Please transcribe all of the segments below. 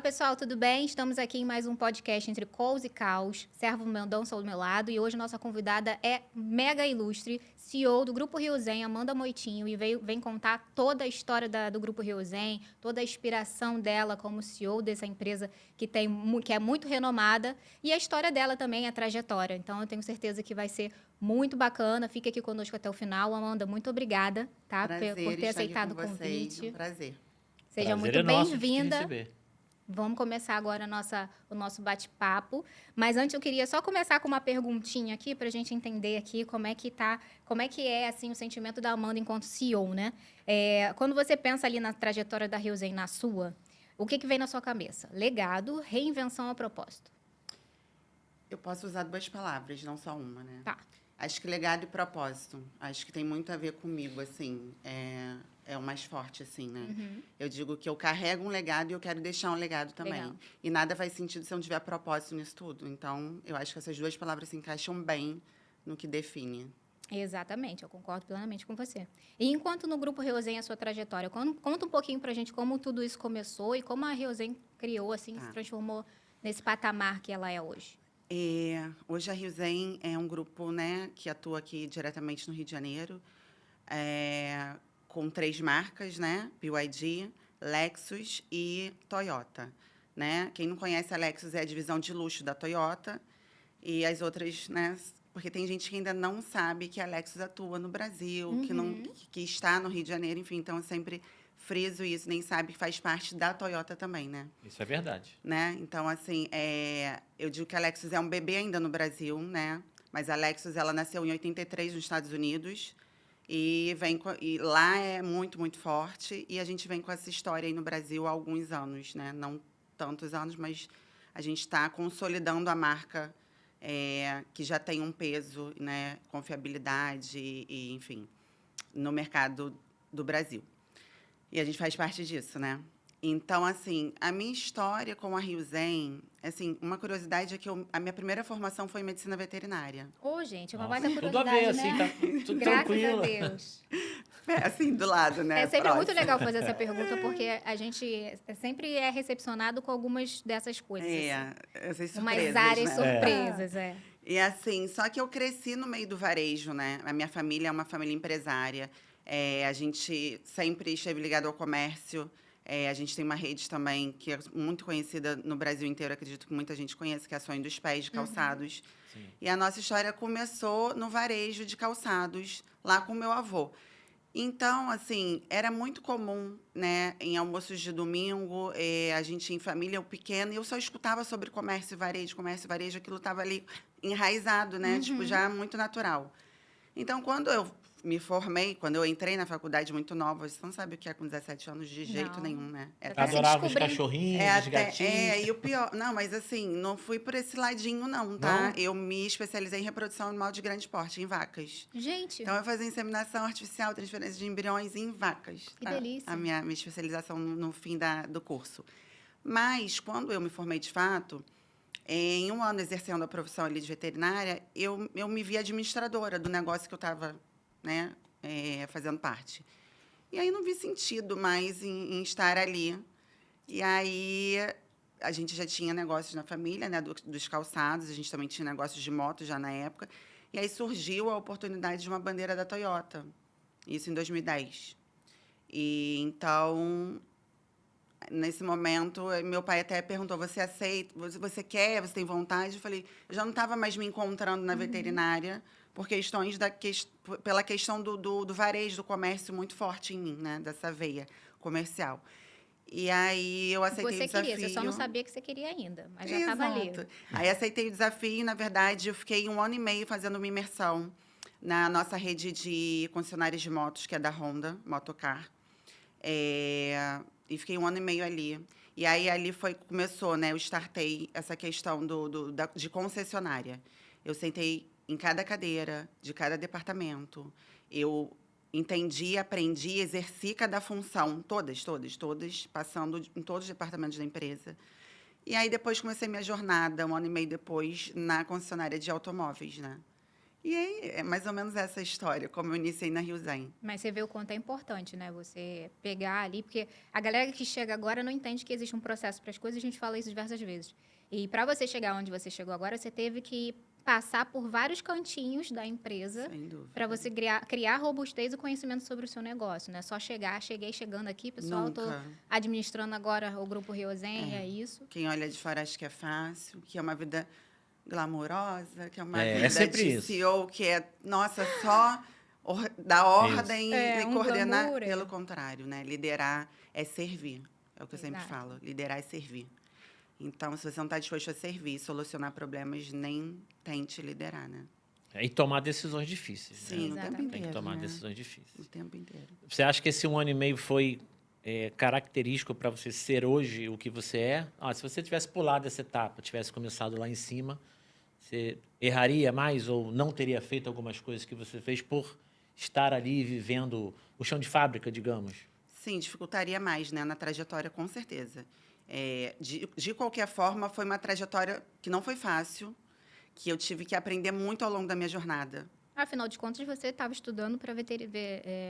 pessoal, tudo bem? Estamos aqui em mais um podcast entre Calls e Caos. Servo Mendonça ao meu lado e hoje nossa convidada é mega ilustre, CEO do Grupo Rio Zen, Amanda Moitinho, e vem contar toda a história do Grupo Rio Zen, toda a inspiração dela como CEO dessa empresa que é muito renomada e a história dela também, a trajetória. Então, eu tenho certeza que vai ser muito bacana. Fique aqui conosco até o final. Amanda, muito obrigada, tá? Prazer Por ter estar aqui aceitado o com vocês. convite. Um prazer. Seja Prazer muito é nosso de te bem-vinda. receber. Vamos começar agora o nosso bate-papo. Mas antes eu queria só começar com uma perguntinha aqui para a gente entender aqui como é que é assim, o sentimento da Amanda enquanto CEO, né? Quando você pensa ali na trajetória da Rio Zen, na sua, o que vem na sua cabeça? Legado, reinvenção ou propósito? Eu posso usar duas palavras, não só uma, né? Tá. Acho que legado e propósito. Acho que tem muito a ver comigo, assim. É o mais forte, assim, né? Uhum. Eu digo que eu carrego um legado e eu quero deixar um legado também. Legal. E nada faz sentido se eu não tiver propósito nisso tudo. Então, eu acho que essas duas palavras se encaixam bem no que define. Exatamente, eu concordo plenamente com você. E enquanto no Grupo Rio Zen a sua trajetória, conta um pouquinho pra gente como tudo isso começou e como a Rio Zen criou, assim, se transformou nesse patamar que ela é hoje. Hoje a Rio Zen é um grupo, né, que atua aqui diretamente no Rio de Janeiro, com 3 marcas, né, BYD, Lexus e Toyota, né? Quem não conhece a Lexus é a divisão de luxo da Toyota e as outras, né, porque tem gente que ainda não sabe que a Lexus atua no Brasil, que está no Rio de Janeiro, enfim, então eu sempre friso isso, nem sabe que faz parte da Toyota também, né? Isso é verdade. Né? Então, assim, eu digo que a Lexus é um bebê ainda no Brasil, né? Mas a Lexus, ela nasceu em 83 nos Estados Unidos e lá é muito, muito forte. E a gente vem com essa história aí no Brasil há alguns anos, né? Não tantos anos, mas a gente está consolidando a marca que já tem um peso, né? Confiabilidade e, enfim, no mercado do Brasil. E a gente faz parte disso, né? Então, assim, a minha história com a Rio Zen, assim, uma curiosidade é que a minha primeira formação foi em medicina veterinária. Ô, gente, uma Nossa, baita tudo a curiosidade, ver, assim, né? tá tudo Graças tranquilo. a Deus. Assim, do lado, né? É sempre Próximo. muito legal fazer essa pergunta, porque a gente sempre é recepcionado com algumas dessas coisas. Essas surpresas, Umas áreas né? surpresas, E assim, só que eu cresci no meio do varejo, né? A minha família é uma família empresária. A gente sempre esteve ligado ao comércio. A gente tem uma rede também que é muito conhecida no Brasil inteiro, acredito que muita gente conhece, que é a Sonho dos Pés de Calçados. Sim. E a nossa história começou no varejo de calçados, lá com meu avô. Então, assim, era muito comum, né, em almoços de domingo, a gente em família, eu pequena, e eu só escutava sobre comércio e varejo, aquilo estava ali enraizado, né, tipo, já muito natural. Então, quando eu me formei, quando eu entrei na faculdade muito nova, você não sabe o que é com 17 anos de jeito Não. nenhum, né? Já tá se Adorava os descobrindo. cachorrinhos, os gatinhos. E o pior... Não, mas assim, não fui por esse ladinho, não, tá? Não? Eu me especializei em reprodução animal de grande porte, em vacas. Gente, Então, eu fazia inseminação artificial, transferência de embriões em vacas. Que tá? delícia. A minha especialização no fim do curso. Mas, quando eu me formei de fato, em um ano exercendo a profissão ali de veterinária, eu me vi administradora do negócio que eu estava, né, fazendo parte. E aí não vi sentido mais em estar ali. E aí a gente já tinha negócios na família, né, dos calçados, a gente também tinha negócios de moto já na época. E aí surgiu a oportunidade de uma bandeira da Toyota, isso em 2010. E então, nesse momento, meu pai até perguntou, você aceita, você quer, você tem vontade? Eu falei, eu já não estava mais me encontrando na veterinária por questões pela questão do varejo, do comércio muito forte em mim, né, dessa veia comercial. E aí eu aceitei o desafio. você só não sabia que você queria ainda, mas já estava ali. Exato. Aí aceitei o desafio e, na verdade, eu fiquei 1 ano e meio fazendo uma imersão na nossa rede de concessionárias de motos, que é da Honda, Motocar. E fiquei 1 ano e meio ali. E aí ali começou, né? Eu startei essa questão de concessionária. Eu sentei em cada cadeira de cada departamento. Eu entendi, aprendi, exerci cada função, todas, passando em todos os departamentos da empresa. E aí depois comecei minha jornada, 1 ano e meio depois, na concessionária de automóveis, né? E aí, é mais ou menos essa história, como eu iniciei na Rio-Zen. Mas você vê o quanto é importante, né? Você pegar ali, porque a galera que chega agora não entende que existe um processo para as coisas, a gente fala isso diversas vezes. E para você chegar onde você chegou agora, você teve que passar por vários cantinhos da empresa Sem dúvida. para você criar robustez e conhecimento sobre o seu negócio, né? Só cheguei chegando aqui, pessoal, estou Nunca. administrando agora o Grupo Riozen, é isso. Quem olha de fora acha que é fácil, que é uma vida glamourosa, que é uma É vida sempre de isso. CEO, que é, nossa, só dar ordem É, e um coordenar. glamour, é. Pelo contrário, né? Liderar é servir. É o que eu sempre Exato. falo. Liderar é servir. Então, se você não está disposto a servir, solucionar problemas, nem tente liderar, né? E tomar decisões difíceis. né? Sim, o tempo Exatamente. inteiro. Tem que tomar né? decisões difíceis. O tempo inteiro. Você acha que esse 1 ano e meio foi característico para você ser hoje o que você é? Se você tivesse pulado essa etapa, tivesse começado lá em cima, você erraria mais ou não teria feito algumas coisas que você fez por estar ali vivendo o chão de fábrica, digamos? Sim, dificultaria mais, né? Na trajetória, com certeza. De qualquer forma, foi uma trajetória que não foi fácil, que eu tive que aprender muito ao longo da minha jornada. Afinal de contas, você estava estudando para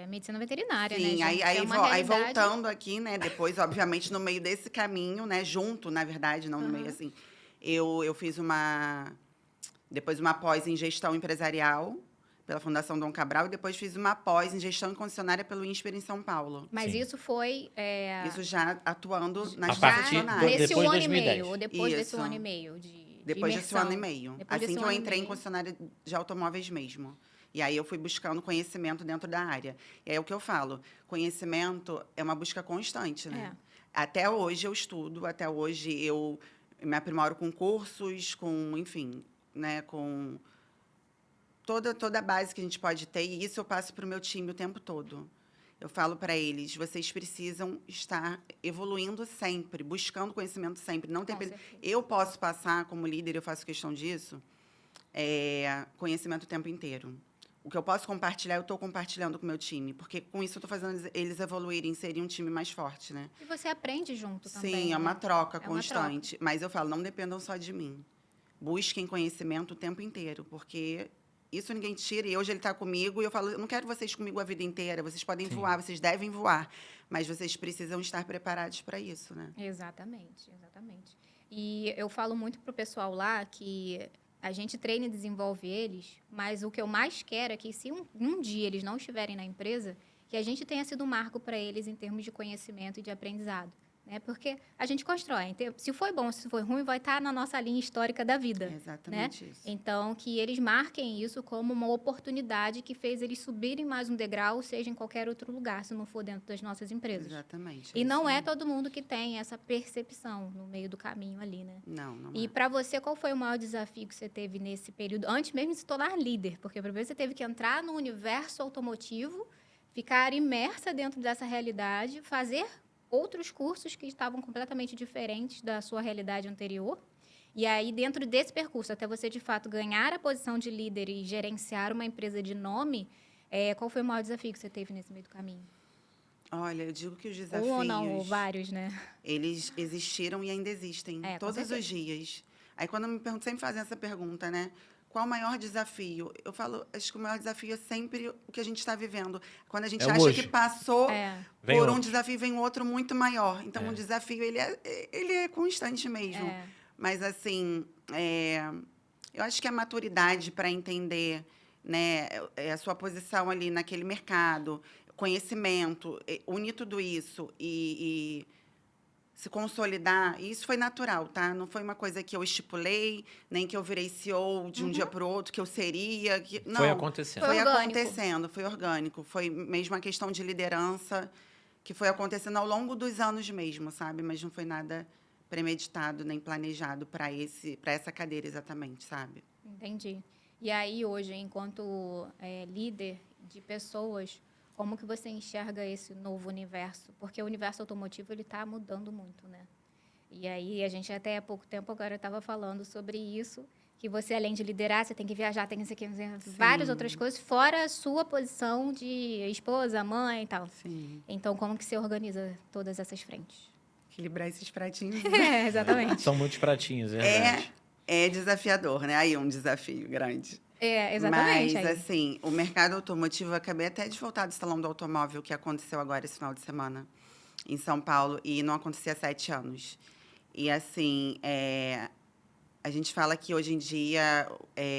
medicina veterinária, né, Sim, gente? aí, É uma aí realidade. voltando aqui, né? Depois, obviamente, no meio desse caminho, né? Junto, na verdade, não no meio assim. Eu fiz depois uma pós em gestão empresarial pela Fundação Dom Cabral e depois fiz uma pós em gestão concessionária pelo INSPER em São Paulo. Mas Sim. isso foi Isso já atuando nas A partir concessionárias. nesse depois 1 de ano e 2010. meio, ou depois desse Isso. 1 ano e meio de Depois desse imersão. 1 ano e meio. Depois Assim desse que um eu ano e entrei em meio. concessionária de automóveis mesmo. E aí eu fui buscando conhecimento dentro da área. E aí é o que eu falo, conhecimento é uma busca constante, né? Até hoje eu estudo, até hoje eu me aprimoro com cursos, enfim, né, com toda a base que a gente pode ter, e isso eu passo para o meu time o tempo todo. Eu falo para eles, vocês precisam estar evoluindo sempre, buscando conhecimento sempre. Não tem Com certeza. eu posso passar, como líder, eu faço questão disso, conhecimento o tempo inteiro. O que eu posso compartilhar, eu estou compartilhando com o meu time, porque com isso eu estou fazendo eles evoluírem, serem um time mais forte, né? E você aprende junto também. Sim, é né? uma troca É uma constante. Mas eu falo, não dependam só de mim. Busquem conhecimento o tempo inteiro, porque isso ninguém tira. E hoje ele está comigo e eu falo, eu não quero vocês comigo a vida inteira. Vocês podem voar, vocês devem voar. Mas vocês precisam estar preparados para isso, né? Exatamente, exatamente. E eu falo muito pro pessoal lá que a gente treina e desenvolve eles, mas o que eu mais quero é que se um dia eles não estiverem na empresa, que a gente tenha sido um marco para eles em termos de conhecimento e de aprendizado. Né? Porque a gente constrói. Se foi bom, se foi ruim, vai estar na nossa linha histórica da vida. É exatamente isso. Então, que eles marquem isso como uma oportunidade que fez eles subirem mais um degrau, seja em qualquer outro lugar, se não for dentro das nossas empresas. Exatamente. E não isso é mesmo. todo mundo que tem essa percepção no meio do caminho ali, né? Não E é. para você, qual foi o maior desafio que você teve nesse período, antes mesmo de se tornar líder? Porque primeiro você teve que entrar no universo automotivo, ficar imersa dentro dessa realidade, fazer outros cursos que estavam completamente diferentes da sua realidade anterior. E aí, dentro desse percurso, até você, de fato, ganhar a posição de líder e gerenciar uma empresa de nome, qual foi o maior desafio que você teve nesse meio do caminho? Olha, eu digo que os desafios... Ou não, ou vários, né? Eles existiram e ainda existem, Com todos certeza. os dias. Aí, quando eu me pergunto, sempre fazem essa pergunta, né? Qual o maior desafio? Eu falo, acho que o maior desafio é sempre o que a gente está vivendo. Quando a gente É o acha hoje. que passou Vem por um outro. desafio, vem outro muito maior. Então, É. o desafio, ele é constante mesmo. Mas, assim, eu acho que a maturidade para entender, né, a sua posição ali naquele mercado, conhecimento, unir tudo isso e se consolidar, e isso foi natural, tá? Não foi uma coisa que eu estipulei, nem que eu virei CEO de um dia para o outro, que eu seria. Não, Foi acontecendo. Foi foi orgânico. acontecendo, foi orgânico. Foi mesmo uma questão de liderança que foi acontecendo ao longo dos anos mesmo, sabe? Mas não foi nada premeditado nem planejado para essa cadeira exatamente, sabe? Entendi. E aí, hoje, enquanto líder de pessoas, como que você enxerga esse novo universo? Porque o universo automotivo ele está mudando muito, né? E aí, a gente até há pouco tempo agora estava falando sobre isso, que você, além de liderar, você tem que viajar, tem que fazer várias outras coisas, fora a sua posição de esposa, mãe e tal. Sim. Então, como que você organiza todas essas frentes? Equilibrar esses pratinhos Exatamente. São muitos pratinhos, é verdade. é desafiador, né? Aí um desafio grande. Exatamente. Mas, aí. assim, o mercado automotivo, eu acabei até de voltar do Salão do Automóvel, que aconteceu agora esse final de semana, em São Paulo, e não acontecia há 7 anos. E, assim, a gente fala que hoje em dia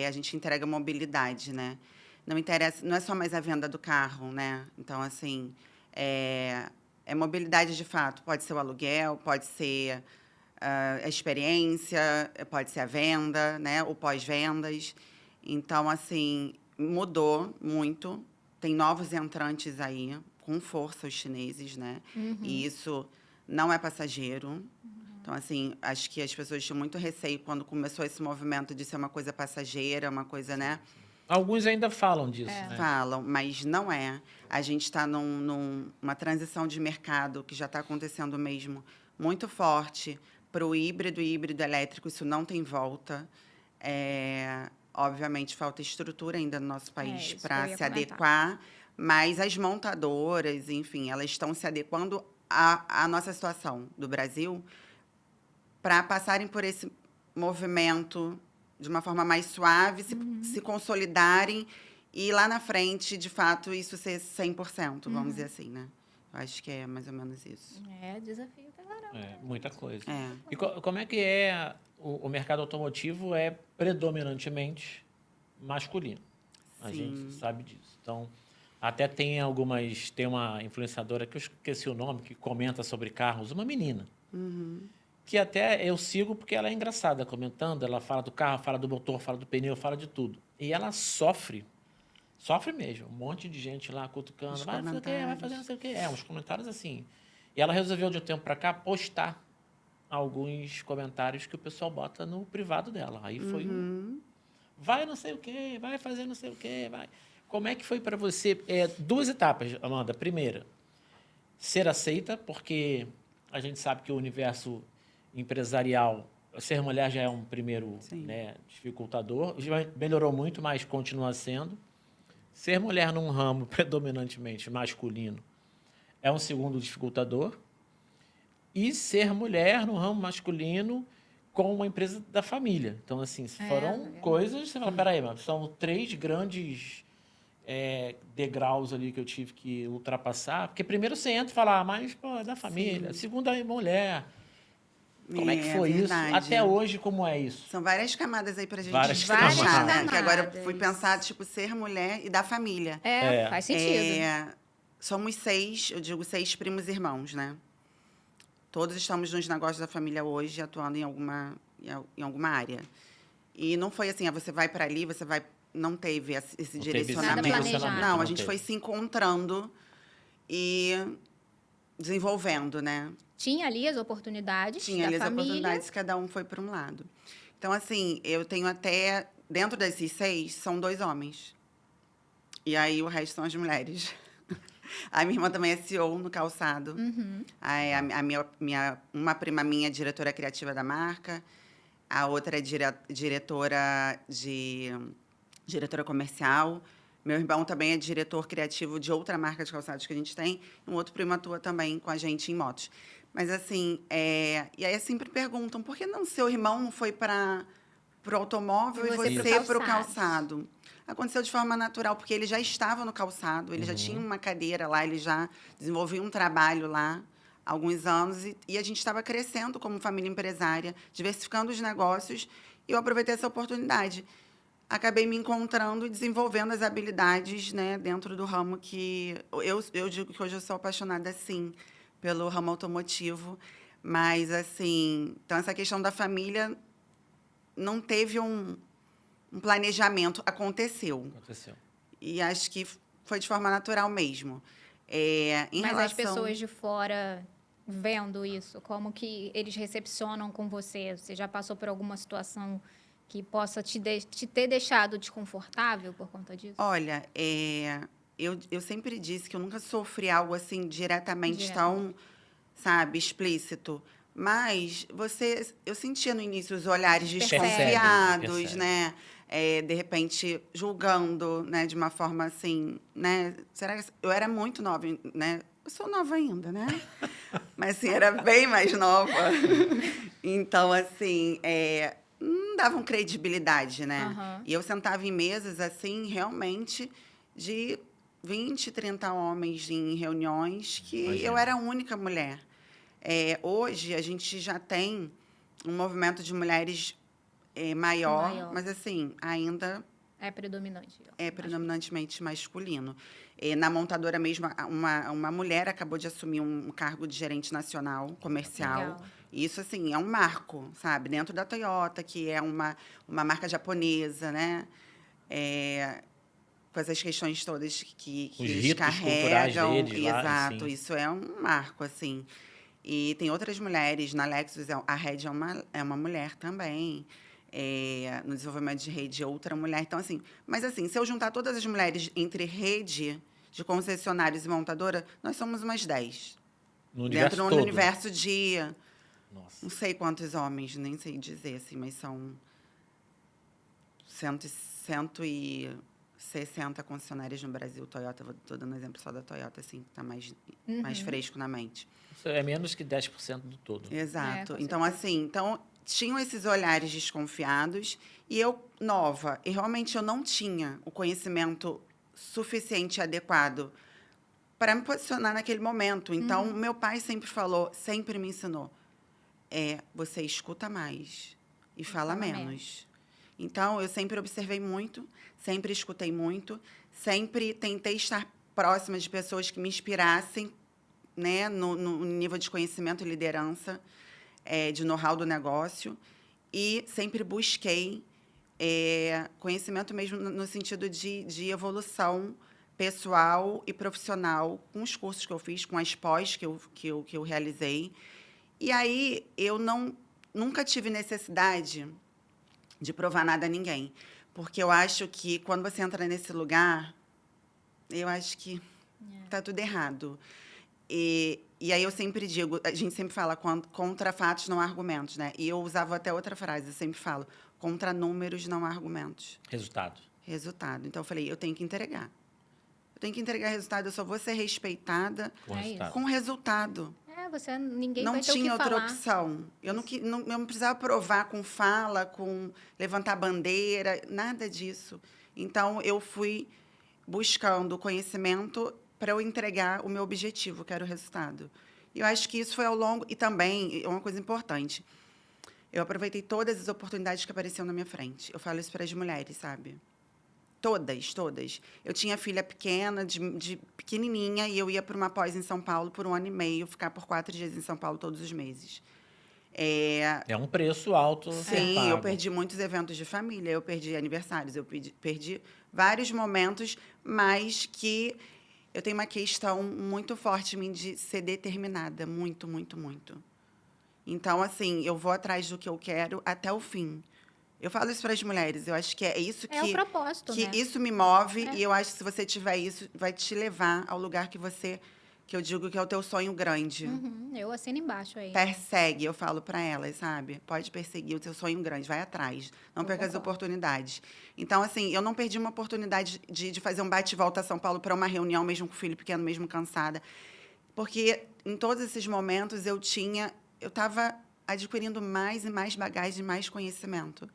a gente entrega mobilidade, né? Não interessa, não é só mais a venda do carro, né? Então, assim, é mobilidade de fato. Pode ser o aluguel, pode ser a experiência, pode ser a venda, né? O pós-vendas. Então, assim, mudou muito. Tem novos entrantes aí, com força, os chineses, né? E isso não é passageiro. Então, assim, acho que as pessoas tinham muito receio quando começou esse movimento de ser uma coisa passageira, uma coisa, né? Alguns ainda falam disso, né? Falam, mas não é. A gente está numa transição de mercado que já está acontecendo mesmo muito forte para o híbrido e híbrido elétrico. Isso não tem volta. Obviamente, falta estrutura ainda no nosso país Isso que eu para ia se comentar. adequar, mas as montadoras, enfim, elas estão se adequando à nossa situação do Brasil para passarem por esse movimento de uma forma mais suave, se consolidarem e lá na frente, de fato, isso ser 100%, vamos dizer assim, né? Eu acho que é mais ou menos isso. Desafio pra caramba. Muita coisa. É. E como é que o mercado automotivo é predominantemente masculino? A Sim. gente sabe disso. Então, até tem uma influenciadora que eu esqueci o nome, que comenta sobre carros, uma menina. Que até eu sigo porque ela é engraçada comentando, ela fala do carro, fala do motor, fala do pneu, fala de tudo. E ela sofre mesmo, um monte de gente lá cutucando, Os vai fazer o quê, vai comentários. fazer não sei o quê. Uns comentários assim. E ela resolveu de um tempo para cá postar alguns comentários que o pessoal bota no privado dela. Aí foi vai não sei o quê, vai fazer não sei o quê, vai. Como é que foi para você? Duas etapas, Amanda. Primeira, ser aceita, porque a gente sabe que o universo empresarial, ser mulher já é um primeiro, Sim. né, dificultador. Já melhorou muito, mas continua sendo. Ser mulher num ramo predominantemente masculino é um segundo dificultador. E ser mulher no ramo masculino com uma empresa da família. Então, assim, foram verdade. coisas... Você fala, peraí, mas são 3 grandes degraus ali que eu tive que ultrapassar. Porque primeiro você entra e fala, mas, pô, é da família. Segundo, é mulher. Como é que foi isso? verdade. Até hoje, como é isso? São várias camadas aí pra gente Várias destrinchar, né? camadas. Que agora eu fui pensar, tipo, ser mulher e da família. Faz sentido. Somos 6, eu digo 6 primos irmãos, né? Todos estamos nos negócios da família hoje, atuando em alguma área. E não foi assim, você vai para ali, você vai... Não teve esse Não teve esse direcionamento. Nada planejado. Não, a não gente teve. foi se encontrando e desenvolvendo, né? Tinha ali as oportunidades Tinha da ali as família. oportunidades, cada um foi para um lado. Então, assim, eu tenho até... Dentro desses 6, são 2 homens. E aí, o resto são as mulheres. A minha irmã também é CEO no calçado. Uma prima minha é diretora criativa da marca. A outra é diretora comercial. Meu irmão também é diretor criativo de outra marca de calçados que a gente tem. Um outro primo atua também com a gente em motos. Mas, assim, e aí sempre perguntam, por que não seu irmão não foi para o automóvel E e você você pro para o calçado? Aconteceu de forma natural, porque ele já estava no calçado, ele já tinha uma cadeira lá, ele já desenvolvia um trabalho lá há alguns anos, e a gente estava crescendo como família empresária, diversificando os negócios, e eu aproveitei essa oportunidade. Acabei me encontrando e desenvolvendo as habilidades, né, dentro do ramo que... Eu digo que hoje eu sou apaixonada, sim, pelo ramo automotivo, mas, assim... Então, essa questão da família não teve um planejamento, aconteceu. E acho que foi de forma natural mesmo. Mas as pessoas de fora vendo isso, como que eles recepcionam com você? Você já passou por alguma situação que possa te ter deixado desconfortável por conta disso? Olha, eu sempre disse que eu nunca sofri algo assim diretamente tão, sabe, explícito. Mas eu sentia no início os olhares desconfiados, Percebe. né? De repente, julgando, né? De uma forma assim, né? Será que eu era muito nova, né? Eu sou nova ainda, né? Mas, assim, era bem mais nova. Então, assim, davam credibilidade, né? Aham. E eu sentava em mesas, assim, realmente, de 20, 30 homens em reuniões, que eu Imagino. era a única mulher. Hoje, a gente já tem um movimento de mulheres maior, Maior. mas, assim, ainda É predominante. é predominantemente masculino. Na montadora mesmo, uma mulher acabou de assumir um cargo de gerente nacional comercial. Legal. Isso, assim, é um marco, sabe? Dentro da Toyota, que é uma marca japonesa, né? Com essas questões todas que Os eles ritos culturais carregam. deles lá, Exato, sim. isso é um marco, assim. E tem outras mulheres. Na Lexus, a Red é uma mulher também. No desenvolvimento de rede, outra mulher. Então, assim... Mas, assim, se eu juntar todas as mulheres entre rede de concessionários e montadora, nós somos umas 10. No universo Dentro do todo. universo de... Nossa. Não sei quantos homens, nem sei dizer, assim, mas são 160 concessionárias no Brasil. Toyota, estou dando exemplo só da Toyota, assim, que está mais fresco na mente. Isso é menos que 10% do todo. Exato. com Então, certeza. assim, tinham esses olhares desconfiados e eu, nova, e realmente eu não tinha o conhecimento suficiente e adequado para me posicionar naquele momento. Então, meu pai sempre falou, sempre me ensinou, você escuta mais e fala menos. Então, eu sempre observei muito, sempre escutei muito, sempre tentei estar próxima de pessoas que me inspirassem, né, no nível de conhecimento e liderança, de know-how do negócio, e sempre busquei conhecimento mesmo no sentido de evolução pessoal e profissional, com os cursos que eu fiz, com as pós que eu realizei. E aí, eu nunca tive necessidade de provar nada a ninguém. Porque eu acho que, quando você entra nesse lugar, eu acho que está tudo errado. E aí eu sempre digo, a gente sempre fala, contra fatos não há argumentos, né? E eu usava até outra frase, eu sempre falo, contra números não há argumentos. Resultado. Resultado. Então, eu falei, eu tenho que entregar. Eu tenho que entregar resultado, eu só vou ser respeitada Com É resultado. com resultado. Ninguém Não vai ter o que tinha outra falar. opção. Eu não precisava provar com fala, com levantar bandeira, nada disso. Então, eu fui buscando conhecimento para eu entregar o meu objetivo, que era o resultado. E eu acho que isso foi ao longo... E também, uma coisa importante, eu aproveitei todas as oportunidades que apareciam na minha frente. Eu falo isso para as mulheres, sabe? Todas, todas. Eu tinha filha pequena, de pequenininha, e eu ia para uma pós em São Paulo por 1 ano e meio, ficar por 4 dias em São Paulo todos os meses. É um preço alto. a ser Sim, eu pago. perdi muitos eventos de família, eu perdi aniversários, eu perdi vários momentos, mas que eu tenho uma questão muito forte em mim de ser determinada, muito, muito, muito. Então, assim, eu vou atrás do que eu quero até o fim. Eu falo isso para as mulheres, eu acho que é isso É o propósito, que né? isso me move, e eu acho que se você tiver isso, vai te levar ao lugar que eu digo que é o teu sonho grande. Eu assino embaixo aí. Persegue, eu falo para elas, sabe? Pode perseguir o teu sonho grande, vai atrás. Não Eu perca as concordo. oportunidades. Então, assim, eu não perdi uma oportunidade de fazer um bate-volta a São Paulo para uma reunião, mesmo com o filho pequeno, mesmo cansada. Porque em todos esses momentos eu estava adquirindo mais e mais bagagem, mais conhecimento.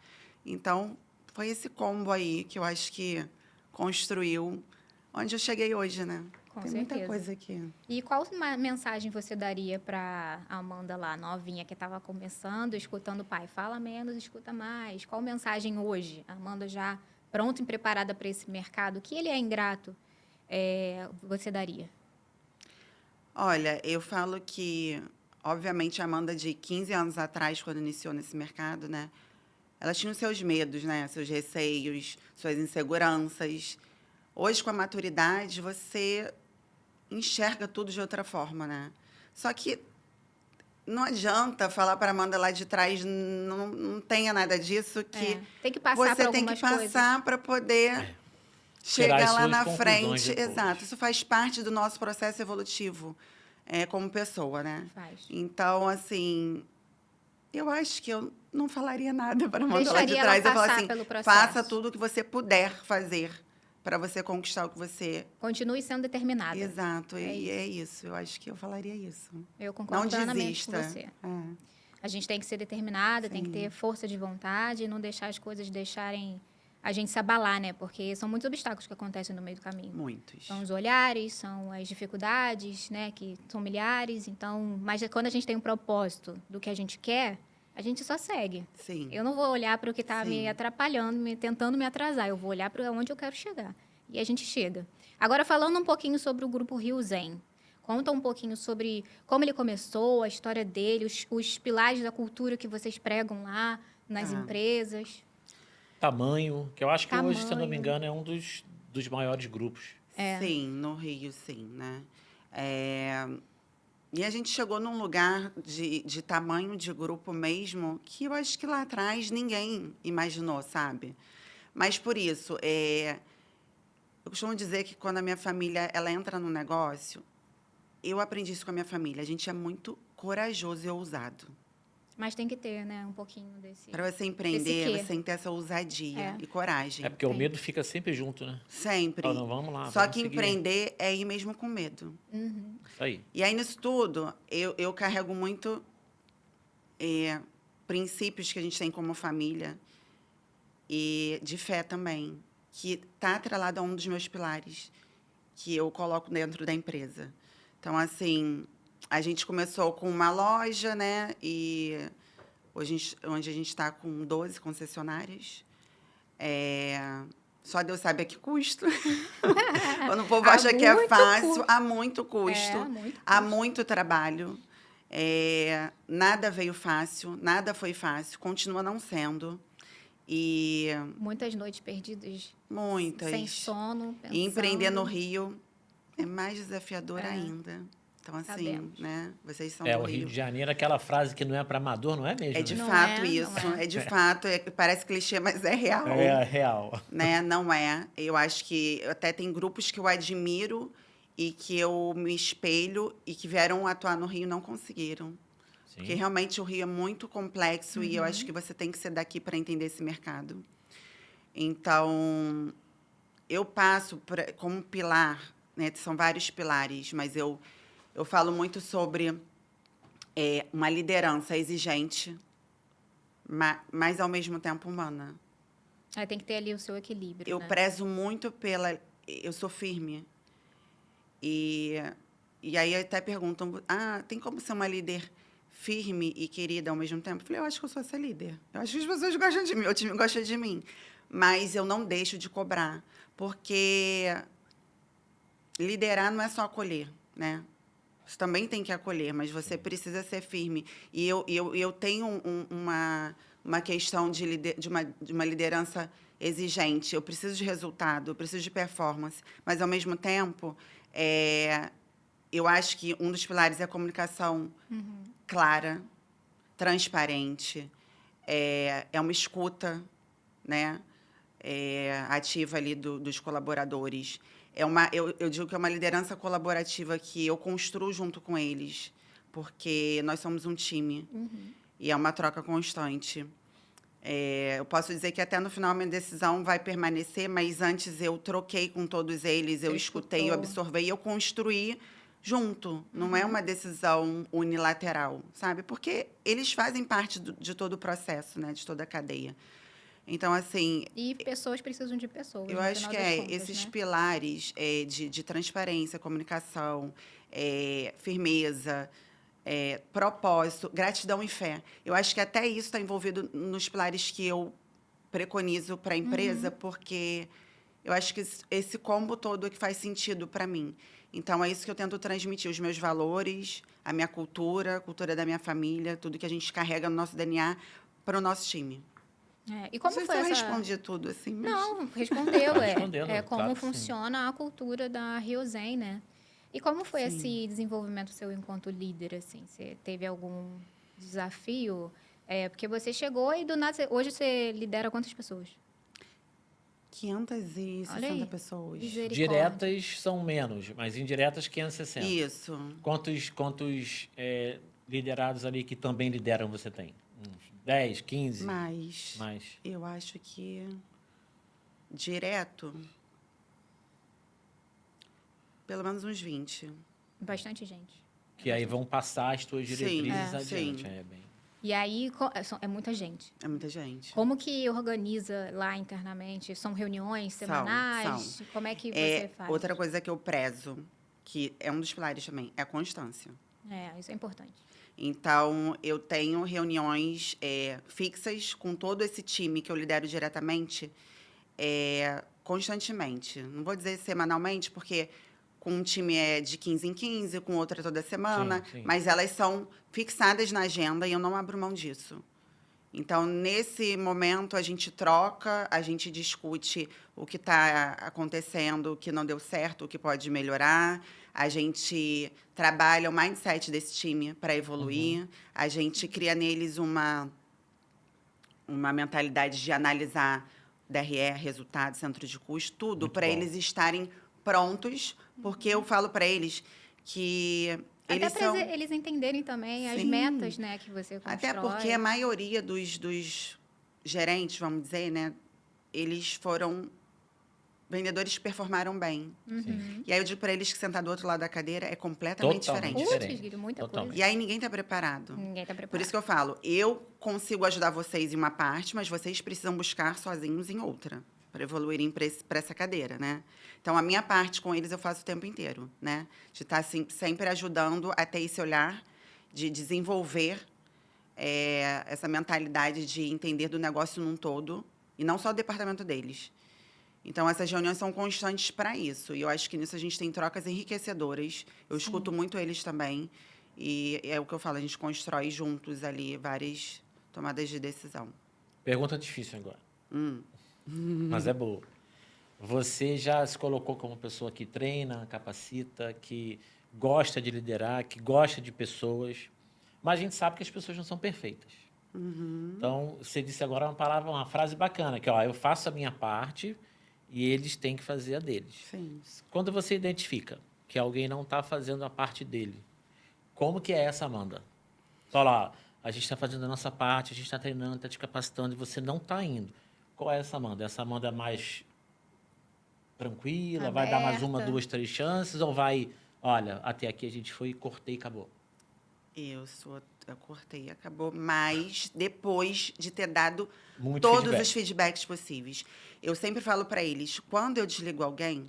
Então, foi esse combo aí que eu acho que construiu onde eu cheguei hoje, né? Com Tem certeza. muita coisa aqui. E qual mensagem você daria para Amanda lá, novinha, que estava começando, escutando o pai? Fala menos, escuta mais. Qual mensagem hoje, Amanda já pronta e preparada para esse mercado, que ele é ingrato, você daria? Olha, eu falo que, obviamente, a Amanda de 15 anos atrás, quando iniciou nesse mercado, né? Ela tinha os seus medos, né? Seus receios, suas inseguranças. Hoje, com a maturidade, você enxerga tudo de outra forma, né? Só que não adianta falar para a Amanda lá de trás, não tenha nada disso, que Tem que passar por você tem que algumas coisas. passar para poder Tirar chegar as lá suas na conclusões frente. depois. Exato. Isso faz parte do nosso processo evolutivo como pessoa, né? Faz. Então, assim, eu acho que eu não falaria nada para a Amanda lá de Deixaria ela trás. Eu falo passar assim, pelo processo. faça tudo o que você puder fazer para você conquistar o que você... Continue sendo determinada. Exato. É E é isso. Eu acho que eu falaria isso. Eu concordo Não plenamente com desista. você. É. A gente tem que ser determinada, tem que ter força de vontade e não deixar as coisas deixarem a gente se abalar, né? Porque são muitos obstáculos que acontecem no meio do caminho. Muitos. São os olhares, são as dificuldades, né? Que são milhares. Então, mas quando a gente tem um propósito do que a gente quer, a gente só segue. Sim. Eu não vou olhar para o que está me Sim. atrapalhando, tentando me atrasar. Eu vou olhar para onde eu quero chegar. E a gente chega. Agora, falando um pouquinho sobre o Grupo Rio Zen. Conta um pouquinho sobre como ele começou, a história dele, os pilares da cultura que vocês pregam lá nas empresas. Tamanho, que eu acho que hoje, se eu não me Tamanho. engano, é um dos maiores grupos. Sim, no Rio, sim, né? E a gente chegou num lugar de tamanho de grupo mesmo que eu acho que lá atrás ninguém imaginou, sabe? Mas por isso, eu costumo dizer que quando a minha família ela entra no negócio, eu aprendi isso com a minha família. A gente é muito corajoso e ousado. Mas tem que ter, né, um pouquinho desse... Para você empreender, quê. você tem que ter essa ousadia e coragem. É porque o Tem. medo fica sempre junto, né? Sempre. Fala, não, vamos lá, Só vamos que seguir. empreender é ir mesmo com medo. Isso aí. E aí, nisso tudo, eu carrego muito princípios que a gente tem como família e de fé também, que está atrelado a um dos meus pilares, que eu coloco dentro da empresa. Então, assim, a gente começou com uma loja, né? E hoje, onde a gente está com 12 concessionárias. Só Deus sabe a que custo. Quando o povo Há acha que é muito fácil, há muito custo, muito há custo. muito trabalho. Nada veio fácil, nada foi fácil, continua não sendo. E Muitas noites perdidas, muitas. sem sono, pensando... E empreender no Rio é mais desafiador ainda. Então, assim, Sabemos. né? Vocês são É, do o Rio de Janeiro, aquela frase que não é para amador, não é mesmo? É de né? Não fato é, isso. não é. É de fato. Parece clichê, mas é real. É real. Né? Não é. Eu acho que até tem grupos que eu admiro e que eu me espelho e que vieram atuar no Rio e não conseguiram. Sim. Porque realmente o Rio é muito complexo e eu acho que você tem que ser daqui para entender esse mercado. Então, eu passo como pilar, né? São vários pilares, mas eu falo muito sobre uma liderança exigente, mas ao mesmo tempo humana. Tem que ter ali o seu equilíbrio, Eu né? prezo muito pela... Eu sou firme. E aí até perguntam, tem como ser uma líder firme e querida ao mesmo tempo? Eu falei, eu acho que eu sou essa líder. Eu acho que as pessoas gostam de mim, o time gosta de mim. Mas eu não deixo de cobrar, porque liderar não é só acolher, né? Você também tem que acolher, mas você precisa ser firme. E eu tenho uma questão de uma liderança exigente. Eu preciso de resultado, eu preciso de performance. Mas, ao mesmo tempo, eu acho que um dos pilares é a comunicação clara, transparente, é uma escuta, né? Ativa ali dos colaboradores. Eu digo que é uma liderança colaborativa que eu construo junto com eles, porque nós somos um time e é uma troca constante. Eu posso dizer que até no final a minha decisão vai permanecer, mas antes eu troquei com todos eles, eu escutei, eu absorvi e eu construí junto. Não é uma decisão unilateral, sabe? Porque eles fazem parte de todo o processo, né? De toda a cadeia. Então, assim... E pessoas precisam de pessoas, Eu no acho final que das contas, esses né? pilares de transparência, comunicação, firmeza, propósito, gratidão e fé. Eu acho que até isso está envolvido nos pilares que eu preconizo para a empresa, porque eu acho que esse combo todo é que faz sentido para mim. Então, é isso que eu tento transmitir, os meus valores, a minha cultura, a cultura da minha família, tudo que a gente carrega no nosso DNA para o nosso time. E como Não sei foi se eu essa... respondi tudo assim, mas... Não, respondeu. Tá respondendo, É como claro que sim. funciona a cultura da Rio Zen, né? E como foi Sim. esse desenvolvimento seu enquanto líder, assim? Você teve algum desafio? Porque você chegou e do nada... Hoje você lidera quantas pessoas? 560 Olha aí. pessoas. Misericórdia. Diretas são menos, mas indiretas 560. Isso. Quantos liderados ali que também lideram você tem? Uns 10, 15? Mas Mais. eu acho que direto, pelo menos uns 20. Bastante gente. Que aí vão passar as tuas Sim, diretrizes sim. adiante. E aí, é muita gente. É muita gente. Como que organiza lá internamente? São reuniões semanais? Como é que você faz? Outra coisa que eu prezo, que é um dos pilares também, é a constância. Isso é importante. Então, eu tenho reuniões fixas com todo esse time que eu lidero diretamente, constantemente. Não vou dizer semanalmente, porque com um time é de 15 em 15, com outra toda semana, Sim. mas elas são fixadas na agenda e eu não abro mão disso. Então, nesse momento, a gente troca, a gente discute o que está acontecendo, o que não deu certo, o que pode melhorar. A gente trabalha o mindset desse time para evoluir. A gente cria neles uma mentalidade de analisar DRE, resultado, centro de custo, tudo, para eles estarem prontos, porque eu falo para eles que eles Até para eles entenderem também as metas, né, que você constrói. Até porque a maioria dos gerentes, vamos dizer, né, eles foram vendedores que performaram bem. E aí eu digo para eles que sentar do outro lado da cadeira é completamente diferente. Guilherme, muita coisa. E aí ninguém está preparado. Ninguém está preparado. Por isso que eu falo, eu consigo ajudar vocês em uma parte, mas vocês precisam buscar sozinhos em outra, para evoluírem para essa cadeira, né? Então, a minha parte com eles eu faço o tempo inteiro, né? De estar sempre ajudando a ter esse olhar, de desenvolver essa mentalidade de entender do negócio num todo, e não só o departamento deles. Então, essas reuniões são constantes para isso. E eu acho que nisso a gente tem trocas enriquecedoras. Eu escuto muito eles também. E é o que eu falo, a gente constrói juntos ali várias tomadas de decisão. Pergunta difícil agora. Mas é boa. Você já se colocou como pessoa que treina, capacita, que gosta de liderar, que gosta de pessoas, mas a gente sabe que as pessoas não são perfeitas. Então, você disse agora uma frase bacana, que eu faço a minha parte e eles têm que fazer a deles. Sim. Quando você identifica que alguém não está fazendo a parte dele, como que é essa, Amanda? Fala, a gente está fazendo a nossa parte, a gente está treinando, está te capacitando e você não está indo. Qual é essa Amanda? Essa Amanda é mais tranquila, vai dar mais uma, 2, 3 chances ou vai, olha, até aqui a gente foi, cortei e acabou? Eu cortei e acabou, mas depois de ter dado Muito todos feedback. os feedbacks possíveis. Eu sempre falo para eles, quando eu desligo alguém,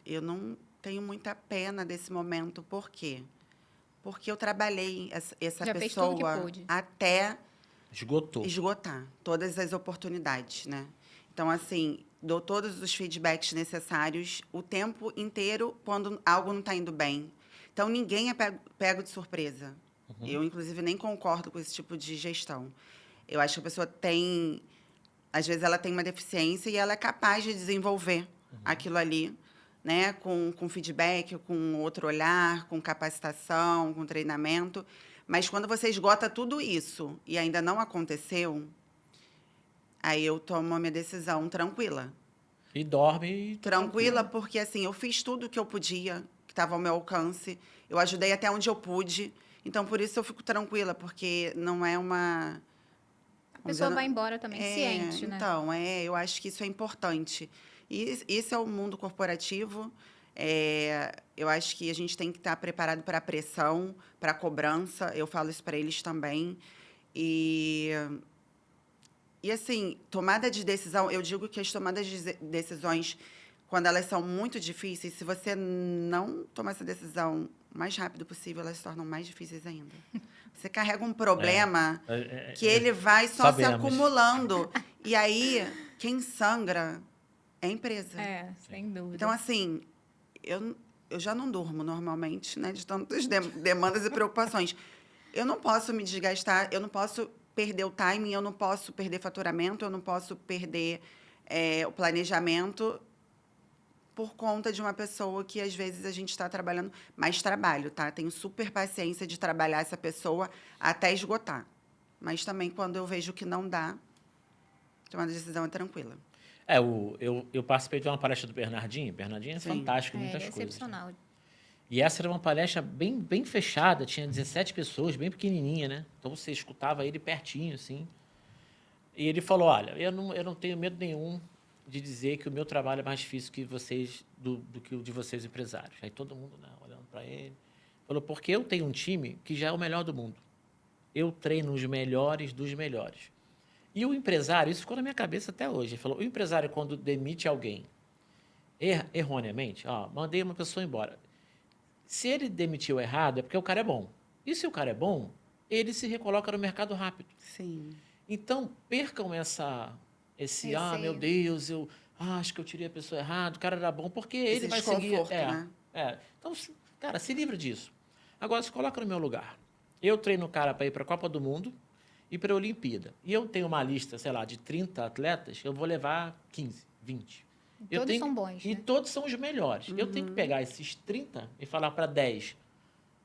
eu não tenho muita pena desse momento. Por quê? Porque eu trabalhei essa Já fez tudo que pessoa pôde. até Esgotar todas as oportunidades, né? Então, assim, dou todos os feedbacks necessários o tempo inteiro quando algo não está indo bem. Então, ninguém é pego de surpresa. Eu, inclusive, nem concordo com esse tipo de gestão. Eu acho que a pessoa tem... Às vezes, ela tem uma deficiência e ela é capaz de desenvolver aquilo ali, né? Com feedback, com outro olhar, com capacitação, com treinamento. Mas, quando você esgota tudo isso e ainda não aconteceu, aí eu tomo a minha decisão tranquila. e dorme. Tranquila, porque, assim, eu fiz tudo o que eu podia, que estava ao meu alcance. Eu ajudei até onde eu pude. Então, por isso eu fico tranquila, porque não é uma... A pessoa vai embora também ciente, né? Então, eu acho que isso é importante. E isso é o mundo corporativo. Eu acho que a gente tem que estar preparado para a pressão, para a cobrança. Eu falo isso para eles também. E, assim, tomada de decisão... Eu digo que as tomadas de decisões, quando elas são muito difíceis, se você não tomar essa decisão o mais rápido possível, elas se tornam mais difíceis ainda. Você carrega um problema que ele vai só se acumulando. E aí, quem sangra é a empresa. Sem dúvida. Então, assim, eu já não durmo normalmente, né? De tantas demandas e preocupações. Eu não posso me desgastar, eu não posso perder o timing, eu não posso perder faturamento, eu não posso perder o planejamento por conta de uma pessoa que, às vezes, a gente está trabalhando... Mais trabalho, tá? Tenho super paciência de trabalhar essa pessoa até esgotar. Mas também, quando eu vejo que não dá, tomar a decisão é tranquila. Eu participei de uma palestra do Bernardinho. Bernardinho é fantástico em muitas coisas. Excepcional. Né? E essa era uma palestra bem fechada, tinha 17 pessoas, bem pequenininha, né? Então, você escutava ele pertinho, assim. E ele falou, olha, eu não tenho medo nenhum de dizer que o meu trabalho é mais difícil que vocês, do que o de vocês empresários. Aí todo mundo, né, olhando para ele, falou, porque eu tenho um time que já é o melhor do mundo. eu treino os melhores dos melhores. E o empresário, isso ficou na minha cabeça até hoje, ele falou, o empresário, quando demite alguém erroneamente, ó, mandei uma pessoa embora. Se ele demitiu errado, é porque o cara é bom. E se o cara é bom, ele se recoloca no mercado rápido. Sim. Então, percam esse meu Receio. Deus, eu acho que eu tirei a pessoa errada, o cara era bom, porque ele Esse vai seguir. desconforto, né? Então, cara, se livra disso. Agora, se coloca no meu lugar. Eu treino o cara para ir para a Copa do Mundo e para a Olimpíada. E eu tenho uma lista, sei lá, de 30 atletas, eu vou levar 15, 20. Todos são bons, E né? todos são os melhores. Eu tenho que pegar esses 30 e falar para 10,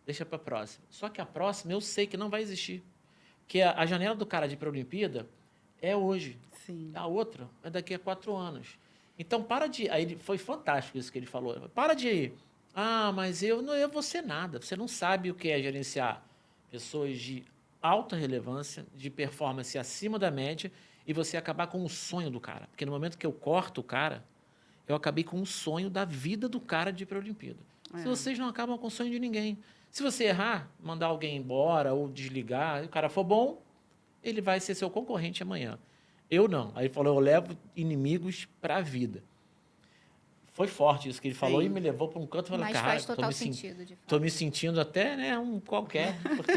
deixa para a próxima. Só que a próxima eu sei que não vai existir. Porque a janela do cara de ir para a Olimpíada é hoje. Sim. A outra é daqui a 4 anos. Então, para de... Aí foi fantástico isso que ele falou. Para de... mas eu vou ser nada. Você não sabe o que é gerenciar pessoas de alta relevância, de performance acima da média, e você acabar com o sonho do cara. Porque no momento que eu corto o cara, eu acabei com o sonho da vida do cara de ir para a Olimpíada. Se vocês não acabam com o sonho de ninguém. Se você errar, mandar alguém embora ou desligar, e o cara for bom, ele vai ser seu concorrente amanhã. Eu não. Aí ele falou, eu levo inimigos para a vida. Foi forte isso que ele falou Sim. e me levou para um canto e falei, Mas cara, faz total sentido, de fato. estou me sentindo até um qualquer, porque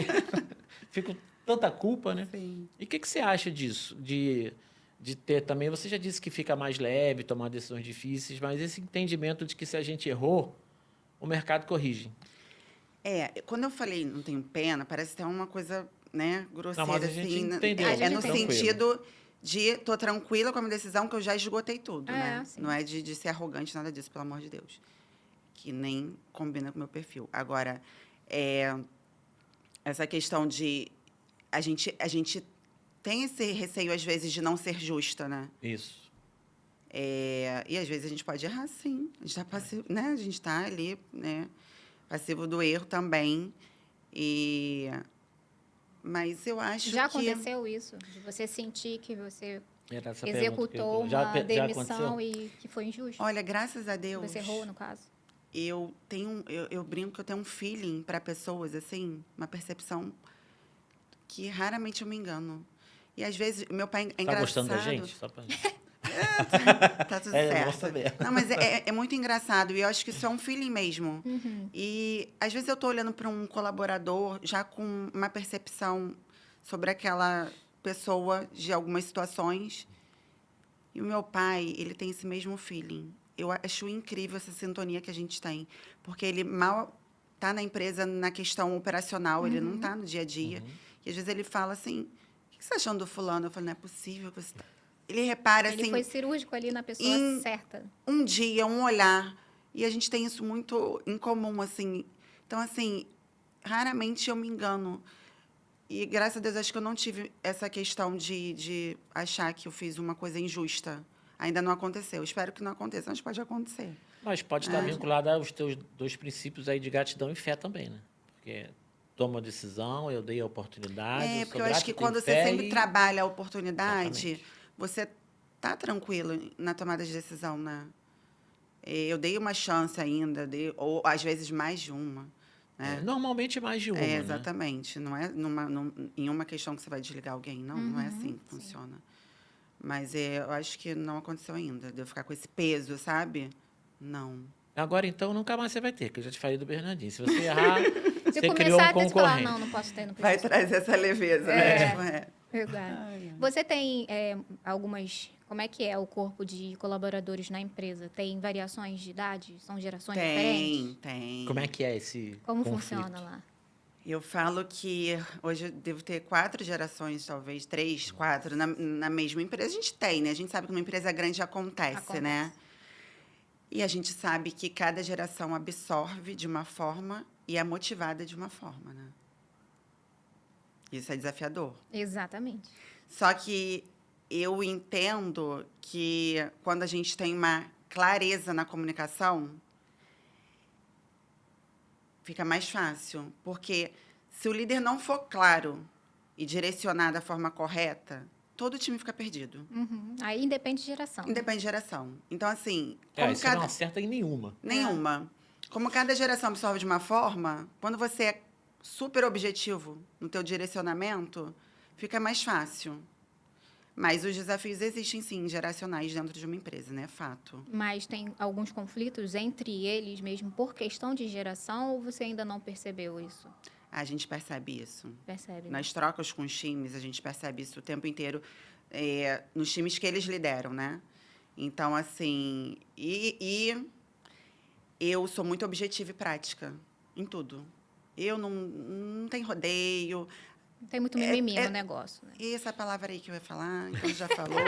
fico tanta culpa, né? Sim. E o que você acha disso? De ter também, você já disse que fica mais leve, tomar decisões difíceis, mas esse entendimento de que se a gente errou, o mercado corrige. Quando eu falei não tenho pena, parece até uma coisa, né, grosseira, Não, mas a gente assim. entendeu. A gente no entendeu. sentido de tô tranquila com a minha decisão, que eu já esgotei tudo, né? Sim. Não é de ser arrogante, nada disso, pelo amor de Deus. Que nem combina com o meu perfil. Agora, essa questão de... A gente tem esse receio, às vezes, de não ser justa, né? Isso. E, às vezes, a gente pode errar, sim. A gente está passivo, né? A gente está ali, né? Passivo do erro também. Mas eu acho Já que... aconteceu isso? De você sentir que você Era essa pergunta que executou eu- uma já demissão aconteceu? e que foi injusto? Olha, graças a Deus... Você errou, no caso? Eu brinco que eu tenho um feeling para pessoas, assim, uma percepção que raramente eu me engano. E, às vezes, meu pai é engraçado... Tá gostando da gente? Só pra... Tá tudo É bom certo. saber. Não, mas é muito engraçado. E eu acho que isso é um feeling mesmo. Uhum. E, às vezes, eu estou olhando para um colaborador já com uma percepção sobre aquela pessoa de algumas situações. E o meu pai, ele tem esse mesmo feeling. Eu acho incrível essa sintonia que a gente tem. Porque ele mal está na empresa na questão operacional, ele não está no dia a dia. E, às vezes, ele fala assim, o que você está achando do fulano? Eu falo, não é possível que você... Ele repara, Ele assim, foi cirúrgico ali na pessoa certa. um dia, um olhar. E a gente tem isso muito em comum, assim. Então, assim, raramente eu me engano. E, graças a Deus, acho que eu não tive essa questão de achar que eu fiz uma coisa injusta. Ainda não aconteceu. Espero que não aconteça, mas pode acontecer. Mas pode estar vinculado aos teus 2 princípios aí de gratidão e fé também, né? Porque toma a decisão, eu dei a oportunidade. eu sou Porque eu grato, acho que tenho quando fé você sempre e- trabalha a oportunidade, Exatamente. você tá tranquilo na tomada de decisão, né? Eu dei uma chance ainda, ou às vezes mais de uma. Né? Normalmente mais de uma, né? Exatamente. Não é em uma questão que você vai desligar alguém. Não é assim que funciona. Mas eu acho que não aconteceu ainda, de eu ficar com esse peso, sabe? Não. Agora, então, nunca mais você vai ter, que eu já te falei do Bernardinho. Se você errar, Se você criou começar um a ter que falar, concorrente. não posso ter, não Vai preciso. trazer essa leveza, né? Tipo, Exato. Você tem algumas... Como é que é o corpo de colaboradores na empresa? Tem variações de idade? São gerações diferentes? Tem. Como é que é esse Como conflito? funciona lá? Eu falo que hoje eu devo ter 4 gerações, talvez 3, 4, na mesma empresa. A gente tem, né? A gente sabe que numa empresa grande acontece, né? E a gente sabe que cada geração absorve de uma forma e é motivada de uma forma, né? Isso é desafiador. Exatamente. Só que eu entendo que quando a gente tem uma clareza na comunicação, fica mais fácil. Porque se o líder não for claro e direcionar da forma correta, todo o time fica perdido. Uhum. Aí independe de geração. Independe de geração. Então, assim, como Isso não acerta em nenhuma. nenhuma. Como cada geração absorve de uma forma, quando você é super objetivo no teu direcionamento, fica mais fácil. Mas os desafios existem, sim, geracionais dentro de uma empresa, né? Fato. Mas tem alguns conflitos entre eles mesmo por questão de geração ou você ainda não percebeu isso? A gente percebe isso. Percebe? Né? Nas trocas com os times, a gente percebe isso o tempo inteiro, nos times que eles lideram, né? Então, assim... E eu sou muito objetiva e prática em tudo. Eu não tenho rodeio. Tem muito mimimi no negócio, né? E essa palavra aí que eu ia falar, então já falou.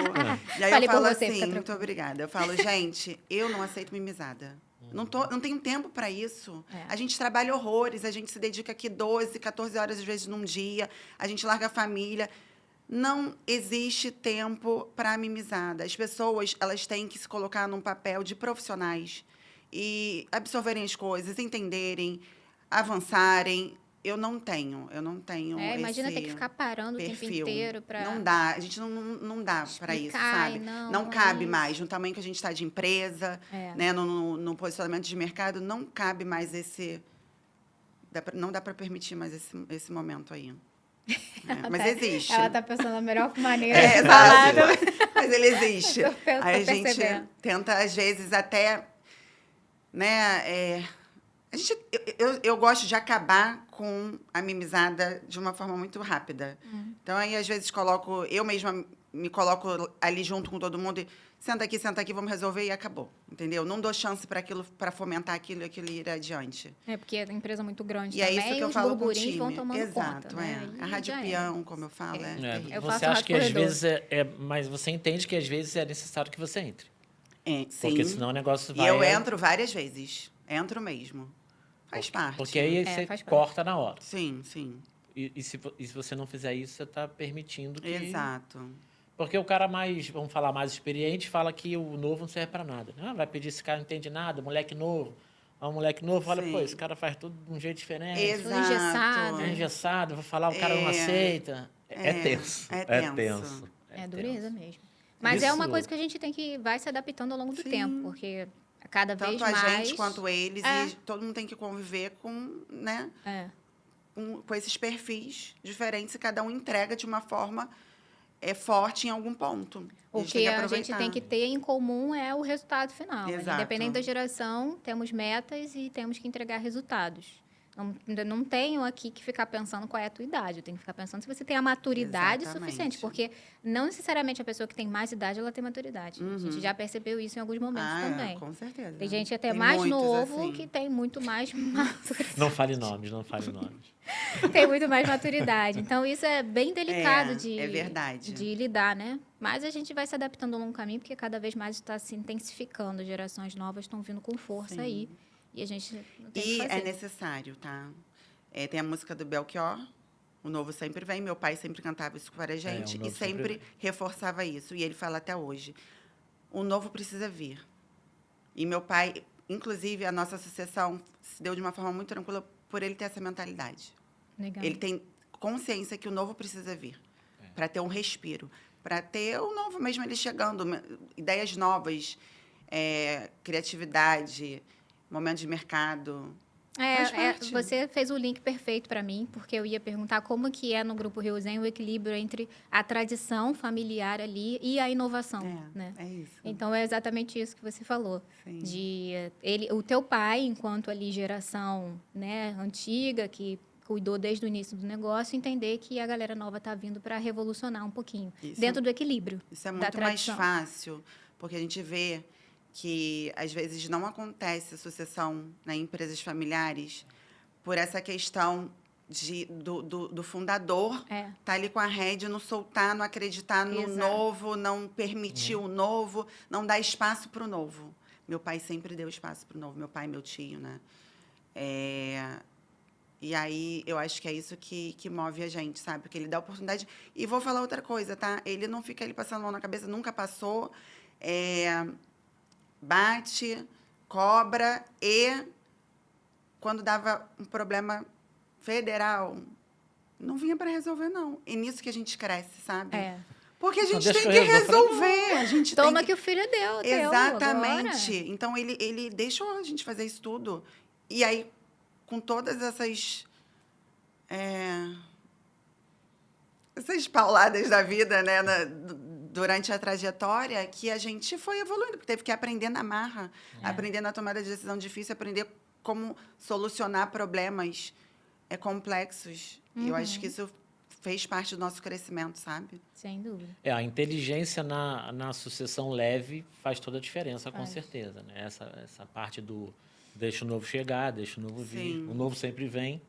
E aí Falei eu falo por você, assim, fica muito tranquilo. obrigada. Eu falo, gente, eu não aceito mimizada. Não tenho tempo para isso. É. A gente trabalha horrores, a gente se dedica aqui 12, 14 horas, às vezes, num dia. A gente larga a família. Não existe tempo para mimizada. As pessoas, elas têm que se colocar num papel de profissionais e absorverem as coisas, entenderem, avançarem. Eu não tenho Imagina esse ter que ficar parando o tempo perfil. inteiro para... Não dá, a gente não dá para isso, explicar, sabe? não é cabe isso. mais no tamanho que a gente está de empresa, né? No posicionamento de mercado, não cabe mais esse... não dá para permitir mais esse momento aí. Mas existe. Ela está pensando na melhor maneira É, de falar. exato. Mas ele existe. Tô Aí a gente percebendo. tenta, às vezes, até... né? Eu gosto de acabar com a mimizada de uma forma muito rápida. Então, aí, às vezes, eu mesma me coloco ali junto com todo mundo e senta aqui, vamos resolver e acabou. Entendeu? Não dou chance para fomentar aquilo e aquilo ir adiante. É, porque é uma empresa muito grande E também, é isso que eu os falo com o burburinhos time. vão tomando Exato, conta, né? A rádio já peão, como eu falo, É. terrível. Eu Você faço acha rádio que às corredor. vezes mas você entende que às vezes é necessário que você entre. Sim. Porque senão o negócio E vai... eu entro várias vezes. Entro mesmo. Faz parte. Porque aí você faz parte. corta na hora. Sim, sim. E se você não fizer isso, você está permitindo que... Exato. Porque o cara mais, vamos falar, mais experiente, fala que o novo não serve para nada. Ah, vai pedir esse cara não entende nada, moleque novo. Aí um moleque novo fala, Sim. pô, esse cara faz tudo de um jeito diferente. Exato. engessado. É engessado, vai falar, o cara não aceita. É tenso. É tenso. É dureza mesmo. Mas é uma Isso- coisa que a gente vai se adaptando ao longo do Sim. tempo, porque cada vez Tanto a mais... gente quanto eles. É. E todo mundo tem que conviver com, né, É. com esses perfis diferentes e cada um entrega de uma forma forte em algum ponto. O tem que a gente aproveitar. tem que ter em comum é o resultado final. né? Exato. Independente da geração, temos metas e temos que entregar resultados. Não tenho aqui que ficar pensando qual é a tua idade. Eu tenho que ficar pensando se você tem a maturidade Exatamente. suficiente. Porque não necessariamente a pessoa que tem mais idade, ela tem maturidade. A gente já percebeu isso em alguns momentos também. Com certeza. Tem gente até Tem mais muitos, novo assim. que tem muito mais Não fale nomes, não fale nomes. tem muito mais maturidade. Então, isso é bem delicado É verdade. de lidar, né? Mas a gente vai se adaptando ao longo do caminho, porque cada vez mais está se intensificando. Gerações novas estão vindo com força Sim. aí. E a gente não tem o que E fazer. é necessário, tá? Tem a música do Belchior, O Novo Sempre Vem. Meu pai sempre cantava isso para a gente O e Novo Sempre sempre Vem. reforçava isso. E ele fala até hoje. O novo precisa vir. E meu pai, inclusive, a nossa sucessão se deu de uma forma muito tranquila por ele ter essa mentalidade. Legal. Ele tem consciência que o novo precisa vir. Para ter um respiro. Para ter o novo mesmo, ele chegando. Ideias novas, criatividade, momento de mercado. Faz parte. Você fez o link perfeito para mim, porque eu ia perguntar como que é no Grupo Rio Zen o equilíbrio entre a tradição familiar ali e a inovação, né? É isso. Então, é exatamente isso que você falou. Sim. O teu pai, enquanto ali geração, né, antiga, que cuidou desde o início do negócio, entender que a galera nova está vindo para revolucionar um pouquinho, Isso. dentro do equilíbrio. Isso é da muito mais tradição. fácil, porque a gente vê que, às vezes, não acontece a sucessão em empresas familiares por essa questão do fundador tá ali com a rédea, não soltar, não acreditar no Exato. novo, não permitir o novo, não dar espaço para o novo. Meu pai sempre deu espaço para o novo, meu pai e meu tio, né? E aí, eu acho que é isso que move a gente, sabe? Porque ele dá oportunidade. E vou falar outra coisa, tá? Ele não fica ali passando a mão na cabeça, nunca passou. Bate, cobra e, quando dava um problema federal, não vinha para resolver, não. E nisso que a gente cresce, sabe? Porque a gente deixa tem que que eu resolvo. resolver. A gente Toma tem que o filho é teu Exatamente. agora. Então, ele deixou a gente fazer isso tudo. E aí, com todas essas Essas pauladas da vida, né, durante a trajetória, que a gente foi evoluindo, porque teve que aprender na marra, aprender na tomada de decisão difícil, aprender como solucionar problemas complexos. E eu acho que isso fez parte do nosso crescimento, sabe? Sem dúvida. A inteligência na sucessão leve faz toda a diferença, com Faz. certeza. Né? Essa parte do deixa o novo chegar, deixa o novo vir. Sim. O novo sempre vem.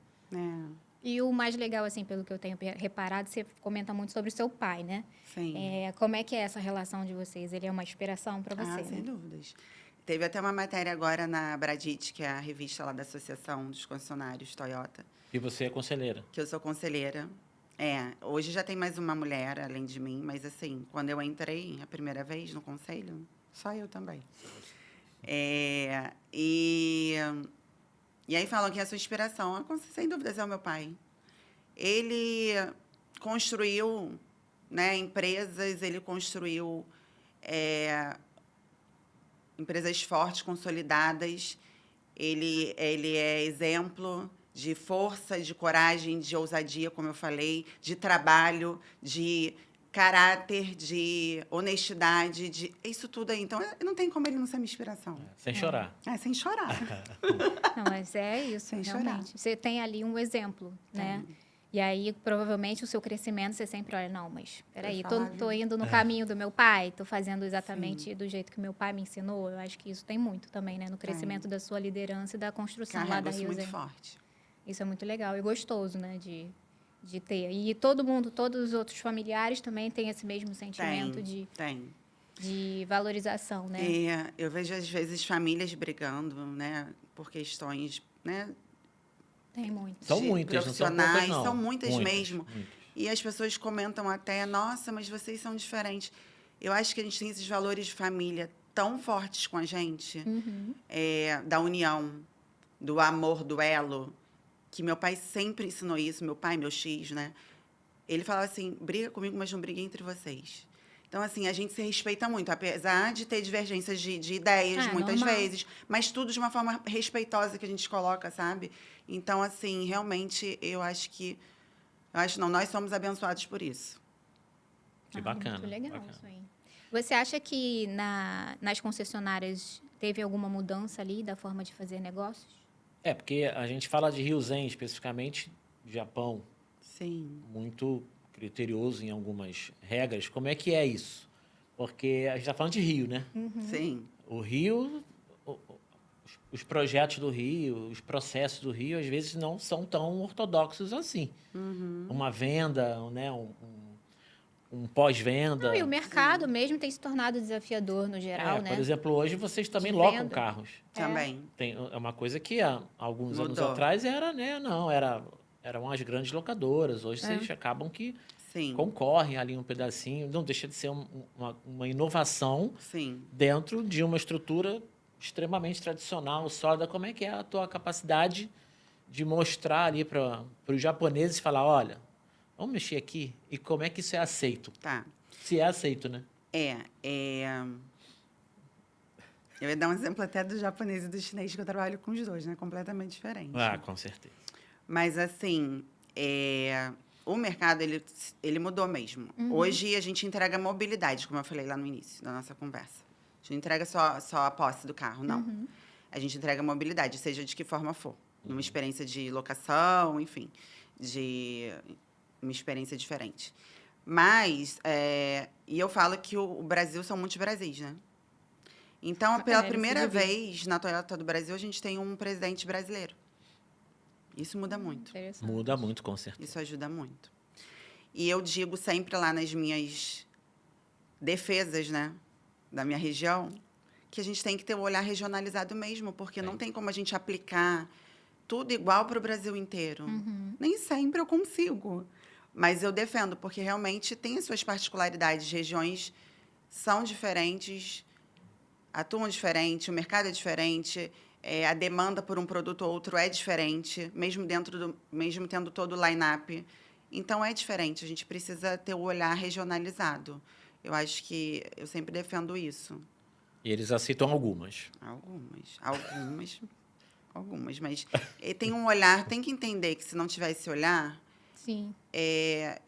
E o mais legal, assim, pelo que eu tenho reparado, você comenta muito sobre o seu pai, né? Sim. Como é que é essa relação de vocês? Ele é uma inspiração para você, Sem né? dúvidas. Teve até uma matéria agora na Bradit, que é a revista lá da Associação dos Concessionários Toyota, E você é conselheira. que eu sou conselheira. Hoje já tem mais uma mulher além de mim, mas assim, quando eu entrei a primeira vez no conselho, só eu também. E aí falam que é a sua inspiração, sem dúvidas, é o meu pai. Ele construiu, né, empresas, ele construiu empresas fortes, consolidadas. Ele é exemplo de força, de coragem, de ousadia, como eu falei, de trabalho, de caráter, de honestidade, de isso tudo aí. Então, não tem como ele não ser minha inspiração. Sem chorar. Sem chorar. Não, mas é isso, Sem chorar. realmente. Você tem ali um exemplo, né? E aí, provavelmente, o seu crescimento, você sempre olha, não, mas peraí, tô indo no caminho do meu pai, tô fazendo exatamente do jeito que meu pai me ensinou. Eu acho que isso tem muito também, né? No crescimento da sua liderança e da construção lá da Carrego isso muito Rio. forte. Isso é muito legal e gostoso, né? De ter. E todo mundo, todos os outros familiares também têm esse mesmo sentimento Tem. de valorização, né? Eu vejo, às vezes, famílias brigando, né? Por questões, né? Tem muito. São muitas, não são poucas, profissionais, não. são muitas mesmo. Muitas. E as pessoas comentam até, nossa, mas vocês são diferentes. Eu acho que a gente tem esses valores de família tão fortes com a gente, da união, do amor, do elo, que meu pai sempre ensinou isso, meu pai, meu X, né? Ele falava assim, briga comigo, mas não briga entre vocês. Então, assim, a gente se respeita muito, apesar de ter divergências de ideias, muitas normal. vezes, mas tudo de uma forma respeitosa que a gente coloca, sabe? Então, assim, realmente, não, nós somos abençoados por isso. Que bacana. Muito legal bacana. isso aí. Você acha que nas concessionárias teve alguma mudança ali da forma de fazer negócios? Porque a gente fala de Ryozen, especificamente, Japão, Sim. muito criterioso em algumas regras. Como é que é isso? Porque a gente está falando de Rio, né? Sim. O Rio, os projetos do Rio, os processos do Rio, às vezes não são tão ortodoxos assim. Uma venda, né? um pós-venda. Não, e o mercado mesmo tem se tornado desafiador no geral, né? Por exemplo, hoje vocês também De locam venda. carros. Também. É uma coisa que há alguns anos Mudou. atrás era, né? Não, eram as grandes locadoras. Hoje vocês acabam que Sim. concorrem ali um pedacinho. Não deixa de ser uma inovação Sim. dentro de uma estrutura extremamente tradicional, sólida. Como é que é a tua capacidade de mostrar ali para os japoneses e falar, olha, vamos mexer aqui? E como é que isso é aceito? Tá. Se é aceito, né? Eu ia dar um exemplo até do japonês e do chinês, que eu trabalho com os dois, né? Completamente diferente. Ah, com certeza. Mas, assim, o mercado, ele mudou mesmo. Hoje, a gente entrega mobilidade, como eu falei lá no início da nossa conversa. A gente não entrega só a posse do carro, não. A gente entrega mobilidade, seja de que forma for. Numa experiência de locação, enfim, de uma experiência diferente. Mas, e eu falo que o Brasil são muitos Brasis, né? Então, pela primeira vez na Toyota do Brasil, a gente tem um presidente brasileiro. Isso muda muito. Interessante. Muda muito, com certeza. Isso ajuda muito. E eu digo sempre lá nas minhas defesas, né, da minha região, que a gente tem que ter o olhar regionalizado mesmo, porque não tem como a gente aplicar tudo igual para o Brasil inteiro. Nem sempre eu consigo. Mas eu defendo, porque realmente tem as suas particularidades. Regiões são diferentes, atuam diferente, o mercado é diferente, a demanda por um produto ou outro é diferente, mesmo tendo todo o line-up. Então, é diferente, a gente precisa ter o olhar regionalizado. Eu acho que eu sempre defendo isso. E eles aceitam algumas. Algumas, algumas, mas tem um olhar, tem que entender que se não tiver esse olhar, Sim.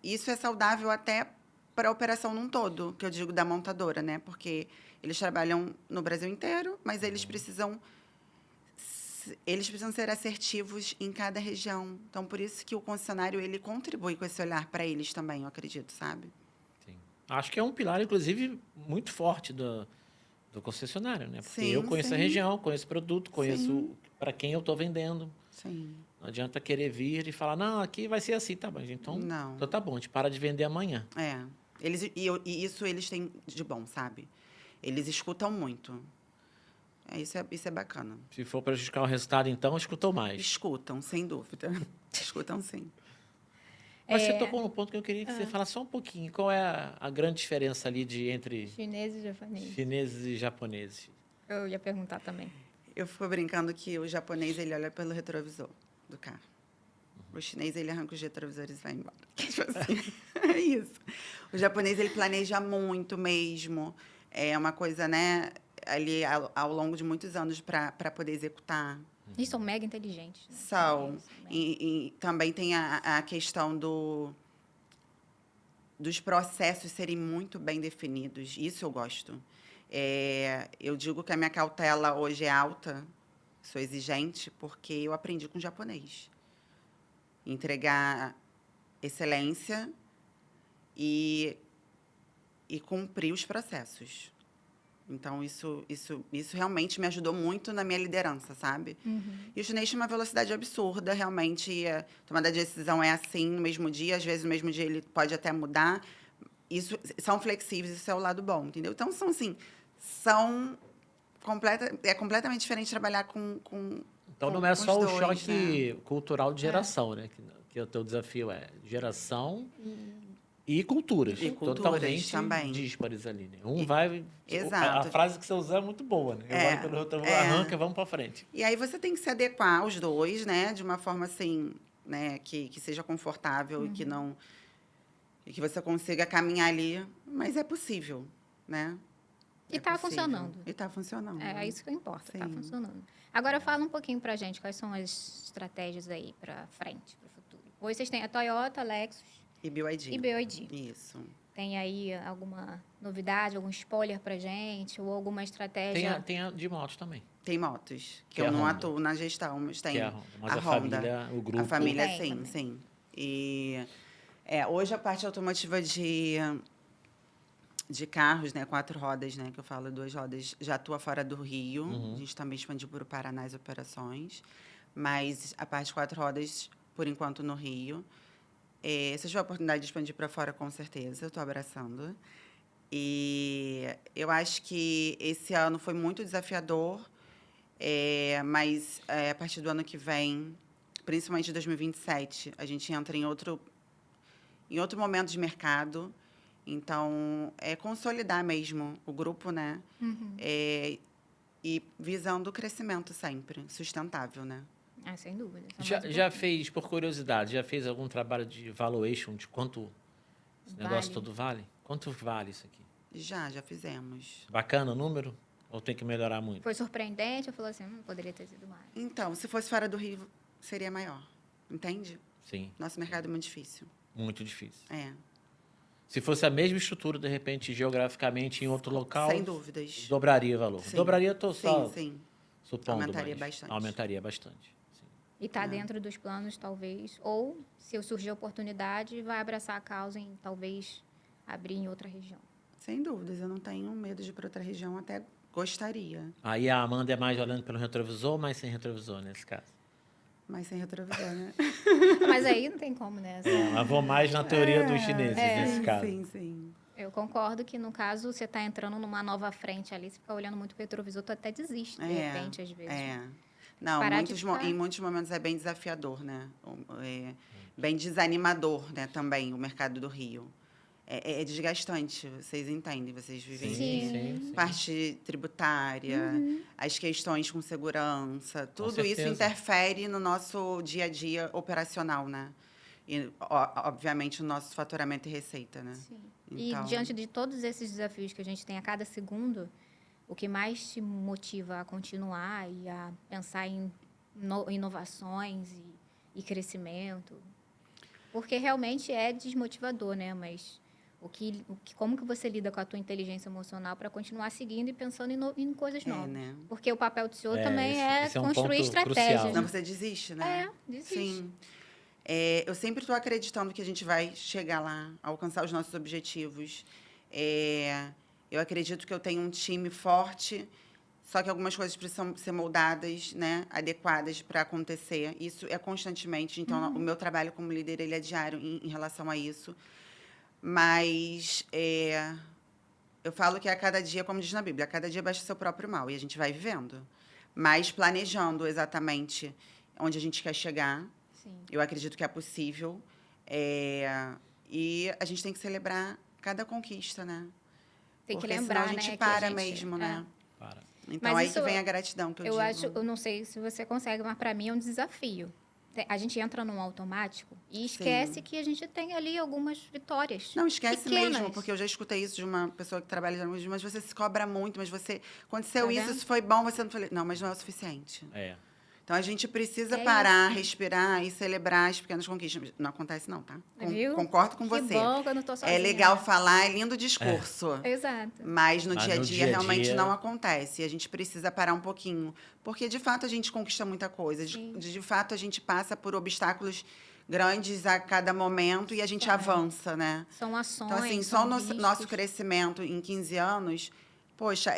isso é saudável até para a operação num todo, que eu digo da montadora, né? Porque eles trabalham no Brasil inteiro, mas eles precisam ser assertivos em cada região. Então, por isso que o concessionário ele contribui com esse olhar para eles também, eu acredito, sabe? Sim. Acho que é um pilar, inclusive, muito forte do concessionário, né? Porque eu Sim, conheço a sim. região, conheço o produto, conheço Sim. para quem eu estou vendendo. Sim. Não adianta querer vir e falar, não, aqui vai ser assim, tá bom. Então, Não. então tá bom, a gente para de vender amanhã. E isso eles têm de bom, sabe? Eles escutam muito. Isso é bacana. Se for prejudicar o resultado, então, escutou mais. Escutam, sem dúvida. Escutam, sim. Mas você tocou no ponto que eu queria que você falasse só um pouquinho. Qual é a grande diferença ali entre Chineses e japoneses. chineses e japoneses? Eu ia perguntar também. Eu fico brincando que o japonês, ele olha pelo retrovisor do carro. O chinês, ele arranca os retrovisores e vai embora. Tipo assim, é isso. O japonês, ele planeja muito mesmo. É uma coisa, né, ali ao longo de muitos anos para poder executar. Eles são mega inteligentes. Né? São. Chineses também. E também tem a questão dos processos serem muito bem definidos. Isso eu gosto. Eu digo que a minha cautela hoje é alta, sou exigente, porque eu aprendi com japonês. Entregar excelência e cumprir os processos. Então, isso realmente me ajudou muito na minha liderança, sabe? E o chinês tinha uma velocidade absurda, realmente. A tomada de decisão é assim, no mesmo dia. Às vezes, no mesmo dia, ele pode até mudar. São flexíveis, isso é o lado bom, entendeu? Então, é completamente diferente trabalhar com Então, não é com só os o dois, choque cultural de geração, né? Que o teu desafio é geração e culturas. E culturas totalmente também. díspares ali, né? vai... Exato. A frase que você usa é muito boa, né? Eu olho pelo outro, arranca, vamos para frente. E aí você tem que se adequar aos dois, né? De uma forma assim, né? Que seja confortável e que não... E que você consiga caminhar ali. Mas é possível, né? E tá funcionando. E está funcionando. É isso que importa, tá Sim. funcionando. Agora fala um pouquinho pra gente, quais são as estratégias aí pra frente, pro futuro. Hoje vocês têm a Toyota, Lexus E BYD. e BYD. Isso. Tem aí alguma novidade, algum spoiler pra gente, ou alguma estratégia? Tem a de motos também. Tem motos, que Que é eu a não Honda. atuo na gestão, mas tem Que é a Honda. Mas a Honda. família, o grupo... A família, Tem sim, também. sim. E hoje a parte automotiva de carros, né, 4 rodas, né, que eu falo 2 rodas, já atua fora do Rio. A gente também expandiu para o Paraná as operações, mas a parte de 4 rodas, por enquanto, no Rio. Se eu tiver a oportunidade de expandir para fora, com certeza, eu estou abraçando. E eu acho que esse ano foi muito desafiador, mas a partir do ano que vem, principalmente 2027, a gente entra em outro momento de mercado. Então, consolidar mesmo o grupo, né? E visando o crescimento sempre, sustentável, né? Sem dúvida. Isso é mais Já importante. fez, por curiosidade, já fez algum trabalho de valuation de quanto esse negócio Vale. todo vale? Quanto vale isso aqui? Já fizemos. Bacana o número? Ou tem que melhorar muito? Foi surpreendente, eu falei assim, poderia ter sido mais. Então, se fosse fora do Rio, seria maior. Entende? Sim, Nosso mercado é muito difícil. muito difícil. É. Se fosse a mesma estrutura, de repente, geograficamente, em outro local, Sem dúvidas. dobraria o valor. Sim. Dobraria, estou só Sim. supondo, Aumentaria mas bastante. aumentaria bastante. Sim. E está dentro dos planos, talvez. Ou, se surgir a oportunidade, vai abraçar a causa em, talvez, abrir em outra região. Sem dúvidas. Eu não tenho medo de ir para outra região, até gostaria. Aí a Amanda é mais olhando pelo retrovisor ou mais sem retrovisor, nesse caso? Mas sem retrovisor, né? Mas aí não tem como, né? Mas vou mais na teoria dos chineses, nesse caso. Sim. Eu concordo que, no caso, você está entrando numa nova frente ali, você fica olhando muito o retrovisor, tu até desiste, de repente, às vezes. Não, Parar de ficar- em muitos momentos é bem desafiador, né? Bem desanimador, né, também, o mercado do Rio. É desgastante, vocês entendem, vocês vivem Sim. parte tributária, as questões com segurança, tudo isso certeza. interfere no nosso dia a dia operacional, né? E, obviamente, o nosso faturamento e receita, né? Sim. Então- E diante de todos esses desafios que a gente tem a cada segundo, o que mais te motiva a continuar e a pensar em inovações e crescimento. Porque realmente é desmotivador, né? Mas como que você lida com a tua inteligência emocional para continuar seguindo e pensando em coisas novas? Né? Porque o papel do senhor também esse é um construir ponto estratégias. crucial. Senão você desiste, né? Desiste. Sim. Eu sempre estou acreditando que a gente vai chegar lá, alcançar os nossos objetivos. Eu acredito que eu tenho um time forte, só que algumas coisas precisam ser moldadas, né, adequadas para acontecer. Isso é constantemente. Então, o meu trabalho como líder ele é diário em relação a isso. Mas eu falo que a cada dia, como diz na Bíblia, a cada dia baixa o seu próprio mal. E a gente vai vivendo. Mas planejando exatamente onde a gente quer chegar. Sim. Eu acredito que é possível. E a gente tem que celebrar cada conquista, né? Tem que Porque lembrar, senão a gente né, para mesmo, é. né? Para. Então, Mas aí isso que vem a gratidão que eu digo. eu não sei se você consegue, mas para mim é um desafio. A gente entra num automático e esquece Sim. que a gente tem ali algumas vitórias. Não, esquece pequenas. mesmo, porque eu já escutei isso de uma pessoa que trabalha já, mas você se cobra muito, mas você... Aconteceu Tá isso, vendo? isso foi bom, você não falou... Não, mas não é o suficiente. Então, a gente precisa É parar, isso. respirar e celebrar as pequenas conquistas. Não acontece não, tá? Viu? Concordo com Que você. bom que eu não tô sozinha. É legal falar, é lindo o discurso. Exato. Mas no Mas dia a no dia dia a realmente dia- não acontece. A gente precisa parar um pouquinho. Porque, de fato, a gente conquista muita coisa. Sim. De fato, a gente passa por obstáculos grandes a cada momento e a gente avança, né? São ações, Então, assim, são só o nosso riscos. crescimento em 15 anos, poxa,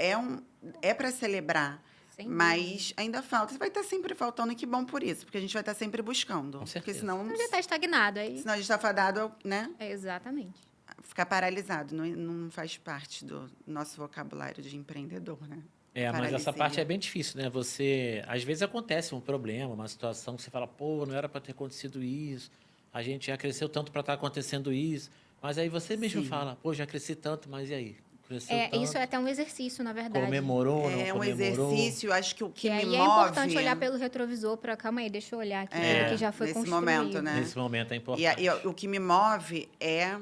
é para celebrar. Sem Mas ainda falta. Vai estar sempre faltando, e que bom por isso, porque a gente vai estar sempre buscando. Com Porque certeza. senão Não já está estagnado aí. a gente está fadado, né? Exatamente. Ficar paralisado. Não faz parte do nosso vocabulário de empreendedor, né? Mas essa Paralisia. parte é bem difícil, né? Você, às vezes acontece um problema, uma situação que você fala, pô, não era para ter acontecido isso. A gente já cresceu tanto para estar acontecendo isso. Mas aí você mesmo Sim. fala, pô, já cresci tanto, mas e aí? Cresceu tanto, Isso é até um exercício, na verdade. comemorou, não É um comemorou? exercício, acho que o que Que me aí move... é importante olhar pelo retrovisor para... Calma aí, deixa eu olhar aqui. É, que já foi nesse construído. momento, né? Nesse momento é importante. E o que me move é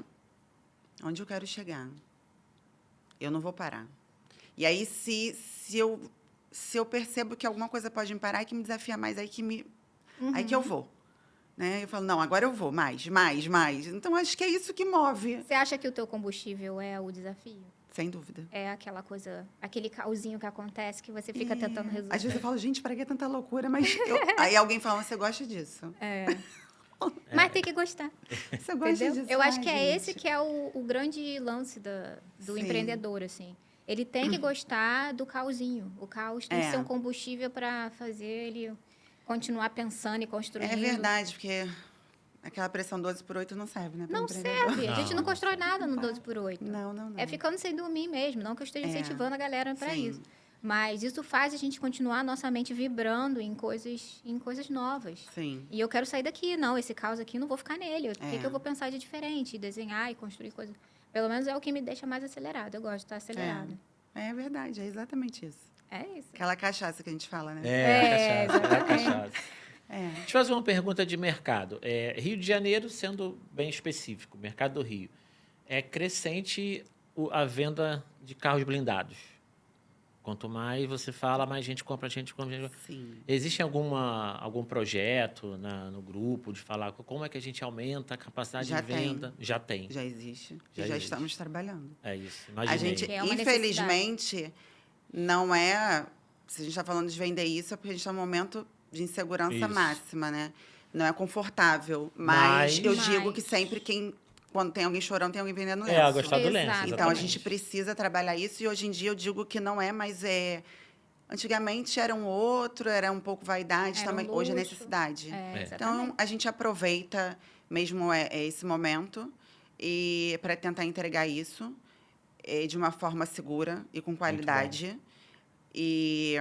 onde eu quero chegar. Eu não vou parar. E aí, se eu percebo que alguma coisa pode me parar, que me desafia mais, aí que eu vou. Né? Eu falo, não, agora eu vou, mais. Então, acho que é isso que move. Você acha que o teu combustível é o desafio? Sem dúvida. É aquela coisa, aquele caosinho que acontece que você fica tentando resolver. Às vezes eu falo, gente, para que tanta loucura? Mas aí alguém fala, você gosta disso? Mas tem que gostar. Você gosta Entendeu? disso? Eu acho Ai, que é gente. esse que é o grande lance do Sim. empreendedor, assim. Ele tem que gostar do caosinho. O caos tem que ser um combustível para fazer ele continuar pensando e construindo. É verdade, porque aquela pressão 12/8 não serve, né? pra Não empreendedor. serve. A gente não Não, constrói nada no 12/8. Não. É ficando sem dormir mesmo. Não que eu esteja incentivando a galera para Sim. isso. Mas isso faz a gente continuar a nossa mente vibrando em coisas novas. Sim. E eu quero sair daqui. Não, esse caos aqui, não vou ficar nele. O que eu vou pensar de diferente? Desenhar e construir coisas. Pelo menos é o que me deixa mais acelerado. Eu gosto de estar acelerada. É verdade, é exatamente isso. É isso. Aquela cachaça que a gente fala, né? É, a cachaça. É. Deixa eu fazer uma pergunta de mercado. Rio de Janeiro, sendo bem específico, mercado do Rio, é crescente a venda de carros blindados. Quanto mais você fala, mais gente compra, Sim. Existe algum projeto no grupo de falar como é que a gente aumenta a capacidade Já de venda? Já tem. Já existe. Já e já existe. estamos trabalhando. É isso. A Imaginei. gente, É uma infelizmente, não é... Se a gente está falando de vender isso, é porque a gente está num momento de insegurança Isso. máxima, né? Não é confortável. Mas eu Mas- digo que sempre quando tem alguém chorando, tem alguém vendendo lenço. a gostar do lenço. Exato. Então, a exatamente. gente precisa trabalhar isso. E hoje em dia, eu digo que não é, mas é... Antigamente era um outro, era um pouco vaidade, Era um também. Hoje é luxo. necessidade. É. Então, Exatamente. a gente aproveita mesmo esse momento e para tentar entregar isso de uma forma segura e com qualidade. E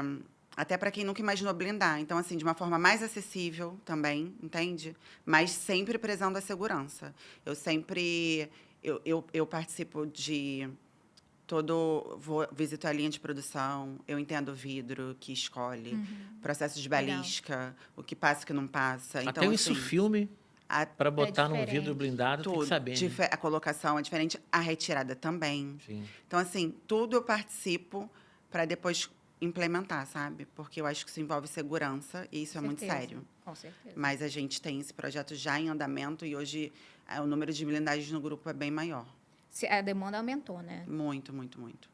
até para quem nunca imaginou blindar. Então, assim, de uma forma mais acessível também, entende? Mas sempre prezando a segurança. Eu sempre... Eu participo de... visito a linha de produção, eu entendo o vidro que escolhe, processo de Legal. balística, o que passa e o que não passa. Até Então, isso assim, filme para botar num diferente. vidro blindado tem que tudo, saber. Né? a colocação é diferente, a retirada também. Sim. Então, assim, tudo eu participo para depois implementar, sabe? Porque eu acho que isso envolve segurança e isso é muito Certeza. sério. Com certeza. Mas a gente tem esse projeto já em andamento e hoje o número de blindagens no grupo é bem maior. A demanda aumentou, né? Muito, muito, muito.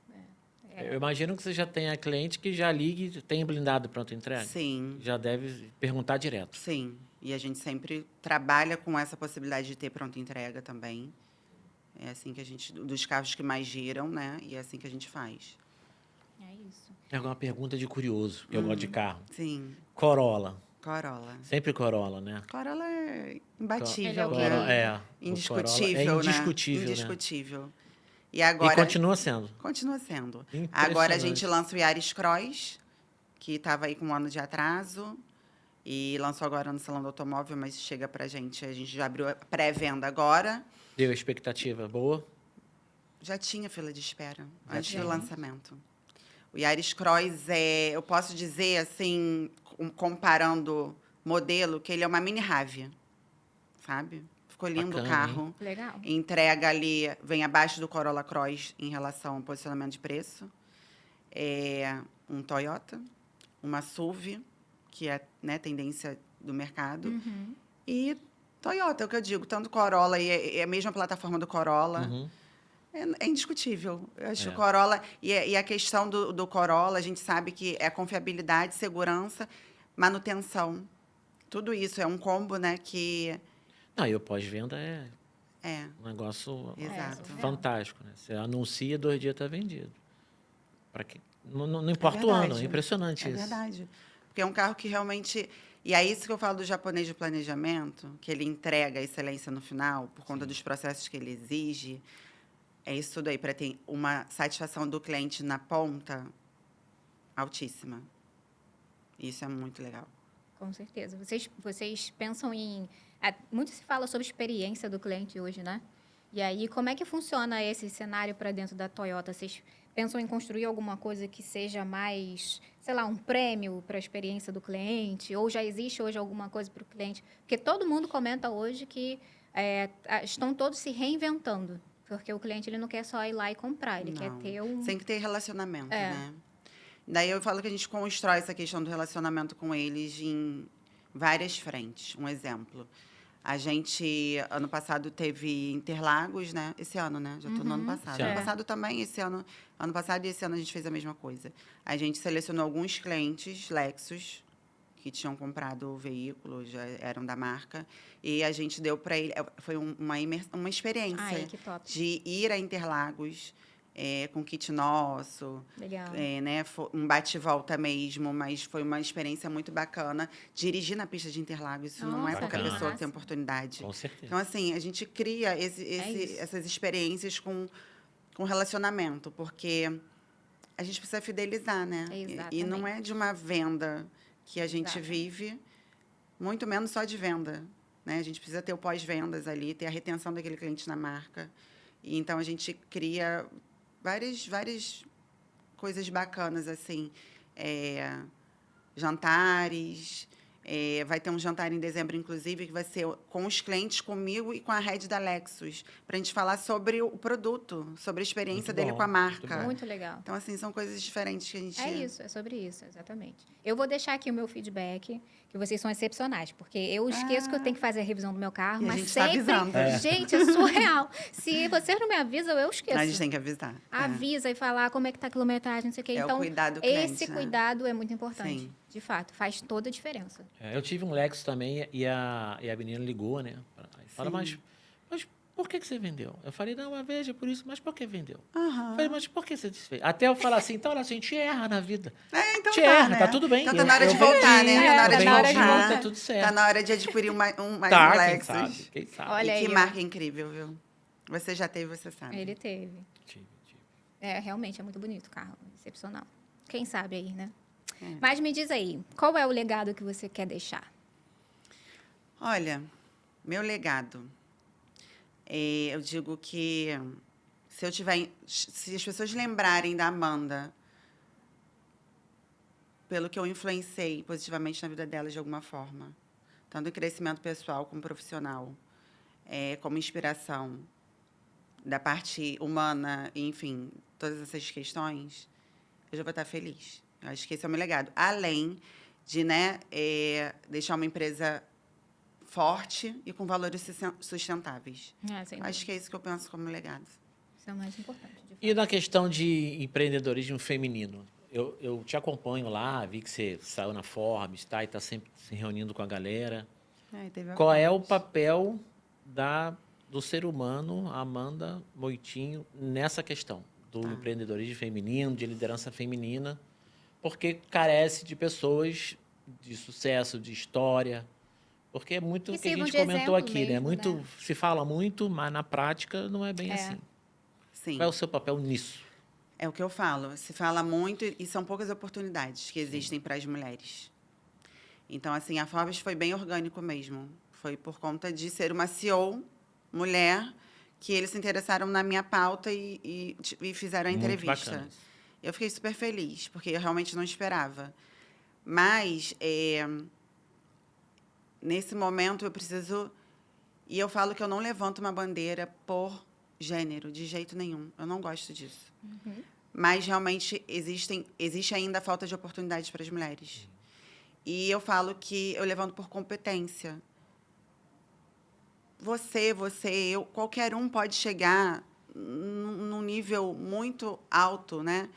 Eu imagino que você já tenha cliente que já ligue e tem blindado pronto entrega. Sim, Já deve perguntar direto. sim. E a gente sempre trabalha com essa possibilidade de ter pronta entrega também. É assim que a gente... Dos carros que mais giram, né? E é assim que a gente faz. É isso. Tem alguma pergunta de curioso, que eu gosto de carro. Sim. Corolla. Corolla. Sempre Corolla, né? Corolla é Ele é imbatível, o quê? né? É. Indiscutível, É indiscutível, né? né? Indiscutível. E E agora... continua sendo. Continua sendo. Impressionante. Agora a gente lança o Yaris Cross, que estava aí com um ano de atraso. E lançou agora no Salão do Automóvel, mas chega pra gente. A gente já abriu a pré-venda agora. Deu expectativa boa? Já tinha fila de espera Já antes tinha. do lançamento. O Yaris Cross eu posso dizer assim, comparando modelo, que ele é uma mini Rave, sabe? Ficou lindo Bacana, o carro. Legal. Entrega ali, vem abaixo do Corolla Cross em relação ao posicionamento de preço. É um Toyota, uma SUV, que é, né, tendência do mercado. Uhum. E Toyota, é o que eu digo, tanto Corolla e a mesma plataforma do Corolla. Uhum. É indiscutível. Eu acho É. que o Corolla... E a questão do Corolla, a gente sabe que é confiabilidade, segurança, manutenção. Tudo isso é um combo, né, que... Não, e o pós-venda é É, um negócio exato. fantástico, né? Você anuncia, 2 dias está vendido. Pra que... não importa o verdade. ano, é impressionante É isso. verdade. Porque é um carro que realmente... E é isso que eu falo do japonês de planejamento, que ele entrega a excelência no final, por conta dos processos que ele exige. É isso tudo aí, para ter uma satisfação do cliente na ponta altíssima. Isso é muito legal. Com certeza. Vocês pensam em... muito se fala sobre experiência do cliente hoje, né? E aí, como é que funciona esse cenário para dentro da Toyota? Vocês pensam em construir alguma coisa que seja mais, sei lá, um prêmio para a experiência do cliente? Ou já existe hoje alguma coisa para o cliente? Porque todo mundo comenta hoje que estão todos se reinventando. Porque o cliente ele não quer só ir lá e comprar, ele quer Não. ter um... Tem que ter relacionamento, É. né? Daí eu falo que a gente constrói essa questão do relacionamento com eles em várias frentes. Um exemplo. A gente, ano passado, teve Interlagos, né? Esse ano, né? Já estou no ano passado. Sim. Ano passado também, esse ano... Ano passado e esse ano a gente fez a mesma coisa. A gente selecionou alguns clientes Lexus que tinham comprado o veículo, já eram da marca, e a gente deu para ele... Foi uma experiência Ai, que top. de ir a Interlagos com kit nosso, Legal. né, um bate-volta mesmo, mas foi uma experiência muito bacana. Dirigir na pista de Interlagos, isso não é Nossa, qualquer que pessoa que tem massa. oportunidade. Com certeza. Então, assim, a gente cria isso. essas experiências com relacionamento, porque a gente precisa fidelizar, né? E não é de uma venda que a gente vive, muito menos só de venda, né? A gente precisa ter o pós-vendas ali, ter a retenção daquele cliente na marca. E, então, a gente cria várias coisas bacanas, assim. Jantares... vai ter um jantar em dezembro, inclusive, que vai ser com os clientes, comigo e com a head da Lexus, para a gente falar sobre o produto, sobre a experiência Muito dele bom, com a muito marca. bom. Muito legal. Então, assim, são coisas diferentes que a gente... É isso, é sobre isso, exatamente. Eu vou deixar aqui o meu feedback, que vocês são excepcionais, porque eu esqueço que eu tenho que fazer a revisão do meu carro, E a mas gente tá sempre... avisando. Gente, é surreal. Se vocês não me avisam, eu esqueço. A gente tem que avisar. Avisa e falar como é que tá a quilometragem, não sei o quê. É o Então, cuidado do cliente, esse né? cuidado é muito importante. Sim. De fato, faz toda a diferença. Eu tive um Lexus também e a menina ligou, né? Aí fala, mas por que você vendeu? Eu falei, não, veja por isso, mas por que vendeu? Aham. Eu falei, mas por que você desfez? Até eu falar assim, então, olha, assim, a gente erra na vida. Então Te tá, erra, né? tá tudo bem. Então tá na hora de Eu voltar, vendi, né? Tá na hora eu de vendi, voltar. tá tudo certo. Tá na hora de adquirir mais um Tá, quem Lexus. sabe, quem sabe. Olha E que aí, ó. marca incrível, viu? Você já teve, você sabe. Ele teve. Tive. Realmente é muito bonito o carro, excepcional. Quem sabe aí, né? É. Mas me diz aí, qual é o legado que você quer deixar? Olha, meu legado. Eu digo que se as pessoas lembrarem da Amanda pelo que eu influenciei positivamente na vida delas de alguma forma, tanto em crescimento pessoal como profissional, como inspiração da parte humana, enfim, todas essas questões, eu já vou estar feliz. Eu acho que esse é o meu legado. Além de, né, deixar uma empresa forte e com valores sustentáveis. Sem Acho dúvida. que é isso que eu penso como legado. Isso é o mais importante. De E fato. na questão de empreendedorismo feminino? Eu te acompanho lá, vi que você saiu na Forbes, tá? E está sempre se reunindo com a galera. Qual é o papel do ser humano, Amanda Moitinho, nessa questão do empreendedorismo feminino, de liderança feminina? Porque carece de pessoas de sucesso, de história. Porque é muito Que o que a sirvam gente de comentou exemplo aqui, né? mesmo, Muito, né? se fala muito, mas na prática não é bem É. assim. Sim. Qual é o seu papel nisso? É o que eu falo. Se fala muito e são poucas oportunidades que existem para as mulheres. Então, assim, a Forbes foi bem orgânico mesmo. Foi por conta de ser uma CEO mulher que eles se interessaram na minha pauta e fizeram a Muito entrevista. bacana isso. Eu fiquei super feliz, porque eu realmente não esperava. Mas, nesse momento, eu preciso... E eu falo que eu não levanto uma bandeira por gênero, de jeito nenhum. Eu não gosto disso. Mas, realmente, existe ainda a falta de oportunidades para as mulheres. E eu falo que eu levanto por competência. Você, eu, qualquer um pode chegar num nível muito alto, né?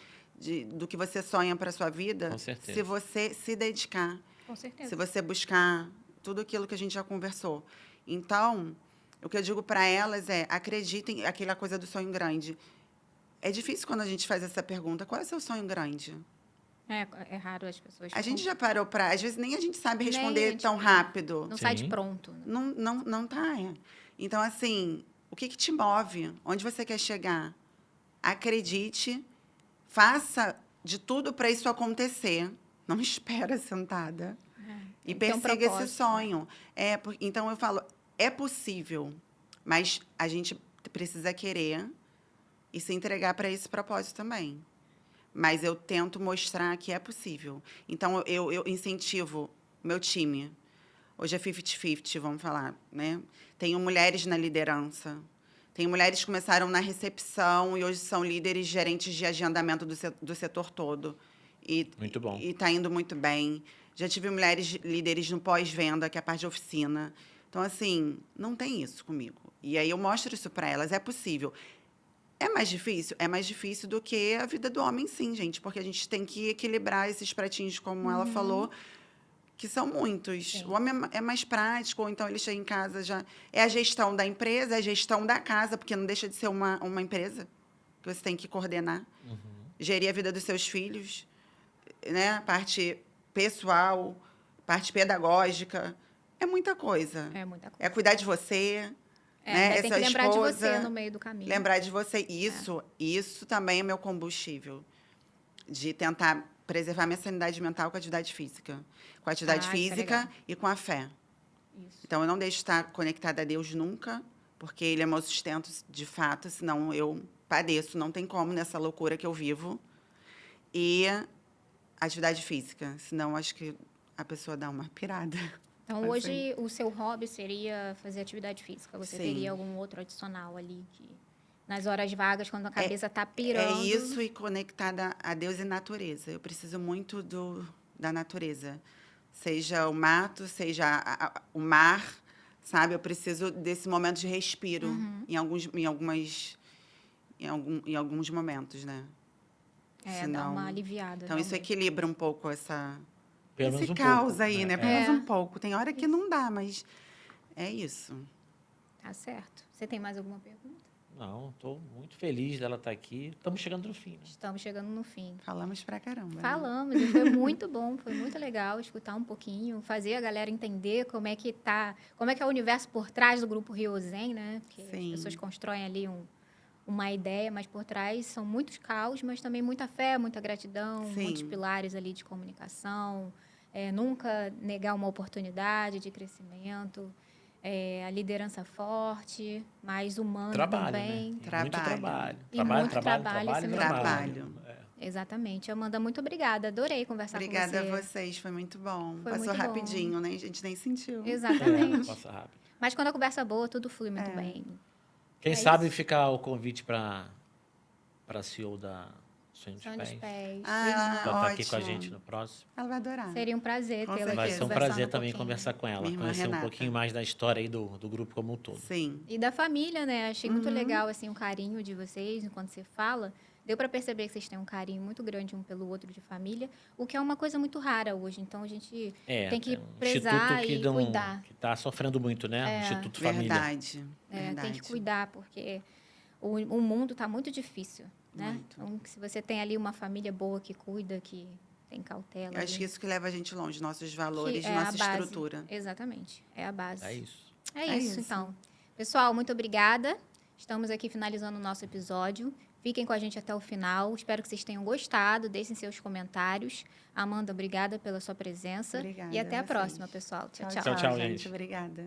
Do que você sonha para a sua vida, Com certeza. se você se dedicar, Com certeza. se você buscar tudo aquilo que a gente já conversou. Então, o que eu digo para elas é, acreditem, aquela coisa do sonho grande. É difícil quando a gente faz essa pergunta, qual é o seu sonho grande? É raro as pessoas... A gente já parou para... Às vezes, nem a gente sabe Nem responder a gente- tão rápido. Não sai de Sim. pronto. Né? Não tá. Então, assim, o que te move? Onde você quer chegar? Acredite, faça de tudo para isso acontecer. Não espera sentada. E Tem que ter um persiga esse propósito, sonho. Então, eu falo, é possível, mas a gente precisa querer e se entregar para esse propósito também. Mas eu tento mostrar que é possível. Então, eu incentivo meu time. Hoje é 50-50, vamos falar, né? Tenho mulheres na liderança. Tenho mulheres que começaram na recepção e hoje são líderes gerentes de agendamento do setor todo. Muito bom. E está indo muito bem. Já tive mulheres líderes no pós-venda, que é a parte de oficina. Então, assim, não tem isso comigo. E aí eu mostro isso para elas. É possível. É mais difícil? É mais difícil do que a vida do homem, sim, gente. Porque a gente tem que equilibrar esses pratinhos, como ela falou, que são muitos. Sim. O homem é mais prático, ou então ele chega em casa já... É a gestão da empresa, é a gestão da casa, porque não deixa de ser uma empresa que você tem que coordenar. Gerir a vida dos seus filhos, né? Parte pessoal, parte pedagógica. É muita coisa. É muita coisa. É cuidar de você, né? Ainda tem que Essa lembrar de você esposa, no meio do caminho. lembrar de você. Isso também é meu combustível. De tentar preservar minha sanidade mental com a atividade física. Com a atividade Isso é física legal. e com a fé. Isso. Então, eu não deixo de estar conectada a Deus nunca, porque Ele é meu sustento de fato, senão eu padeço. Não tem como nessa loucura que eu vivo. E atividade física, senão acho que a pessoa dá uma pirada. Então, Assim. hoje, o seu hobby seria fazer atividade física. Você Sim. teria algum outro adicional ali? Nas horas vagas, quando a cabeça está pirando. É isso e conectada a Deus e natureza. Eu preciso muito da natureza. Seja o mato, seja o mar, sabe? Eu preciso desse momento de respiro em alguns momentos, né? Dá uma aliviada. Então, isso realmente. equilibra um pouco esse Um caos pouco, aí, né? É. Pelo menos um pouco. Tem hora que não dá, mas é isso. Tá certo. Você tem mais alguma pergunta? Não, estou muito feliz dela estar aqui. Estamos chegando no fim. Né? Estamos chegando no fim. Falamos pra caramba. Né? Falamos, e foi muito bom, foi muito legal escutar um pouquinho, fazer a galera entender como é que é o universo por trás do grupo Rio Zen, né? Porque Sim. as pessoas constroem ali uma ideia, mas por trás são muitos caos, mas também muita fé, muita gratidão, Sim. muitos pilares ali de comunicação, nunca negar uma oportunidade de crescimento, a liderança forte, mais humana Trabalho, também. né? Muito Trabalho. trabalho. E muito trabalho, trabalho. Trabalho. Exatamente. Amanda, muito obrigada. Adorei conversar Obrigada com você. a vocês, foi muito bom. Foi Passou muito bom. rapidinho, né? A gente nem sentiu. Exatamente. Passa rápido. Mas quando a conversa é boa, tudo flui muito bem. Quem É sabe isso. ficar o convite para CEO Sonho dos Sonho dos Pés. Pés. Ah, Ela tá aqui com a ótimo. gente no próximo. Ela vai adorar. Seria um prazer Com tê-la aqui Vai ser um conversando prazer também pouquinho. conversar com ela, Minha irmã conhecer um Renata. pouquinho mais da história aí do grupo como um todo. Sim. E da família, né? Achei muito legal, assim, o carinho de vocês enquanto você fala. Deu para perceber que vocês têm um carinho muito grande um pelo outro de família, o que é uma coisa muito rara hoje. Então, a gente tem que um prezar instituto e cuidar. que está sofrendo muito, né? O Instituto Família. Verdade. Tem Verdade. que cuidar, porque o mundo está muito difícil, né? Muito. Então, se você tem ali uma família boa que cuida, que tem cautela. Eu acho ali, que isso que leva a gente longe, nossos valores, que é a nossa base. estrutura. Exatamente, é a base. É isso. É isso, isso. então. Pessoal, muito obrigada. Estamos aqui finalizando o nosso episódio. Fiquem com a gente até o final. Espero que vocês tenham gostado. Deixem seus comentários. Amanda, obrigada pela sua presença. Obrigada E até a a vocês. próxima, pessoal. Tchau, tchau. Tchau, tchau, gente. gente. Obrigada.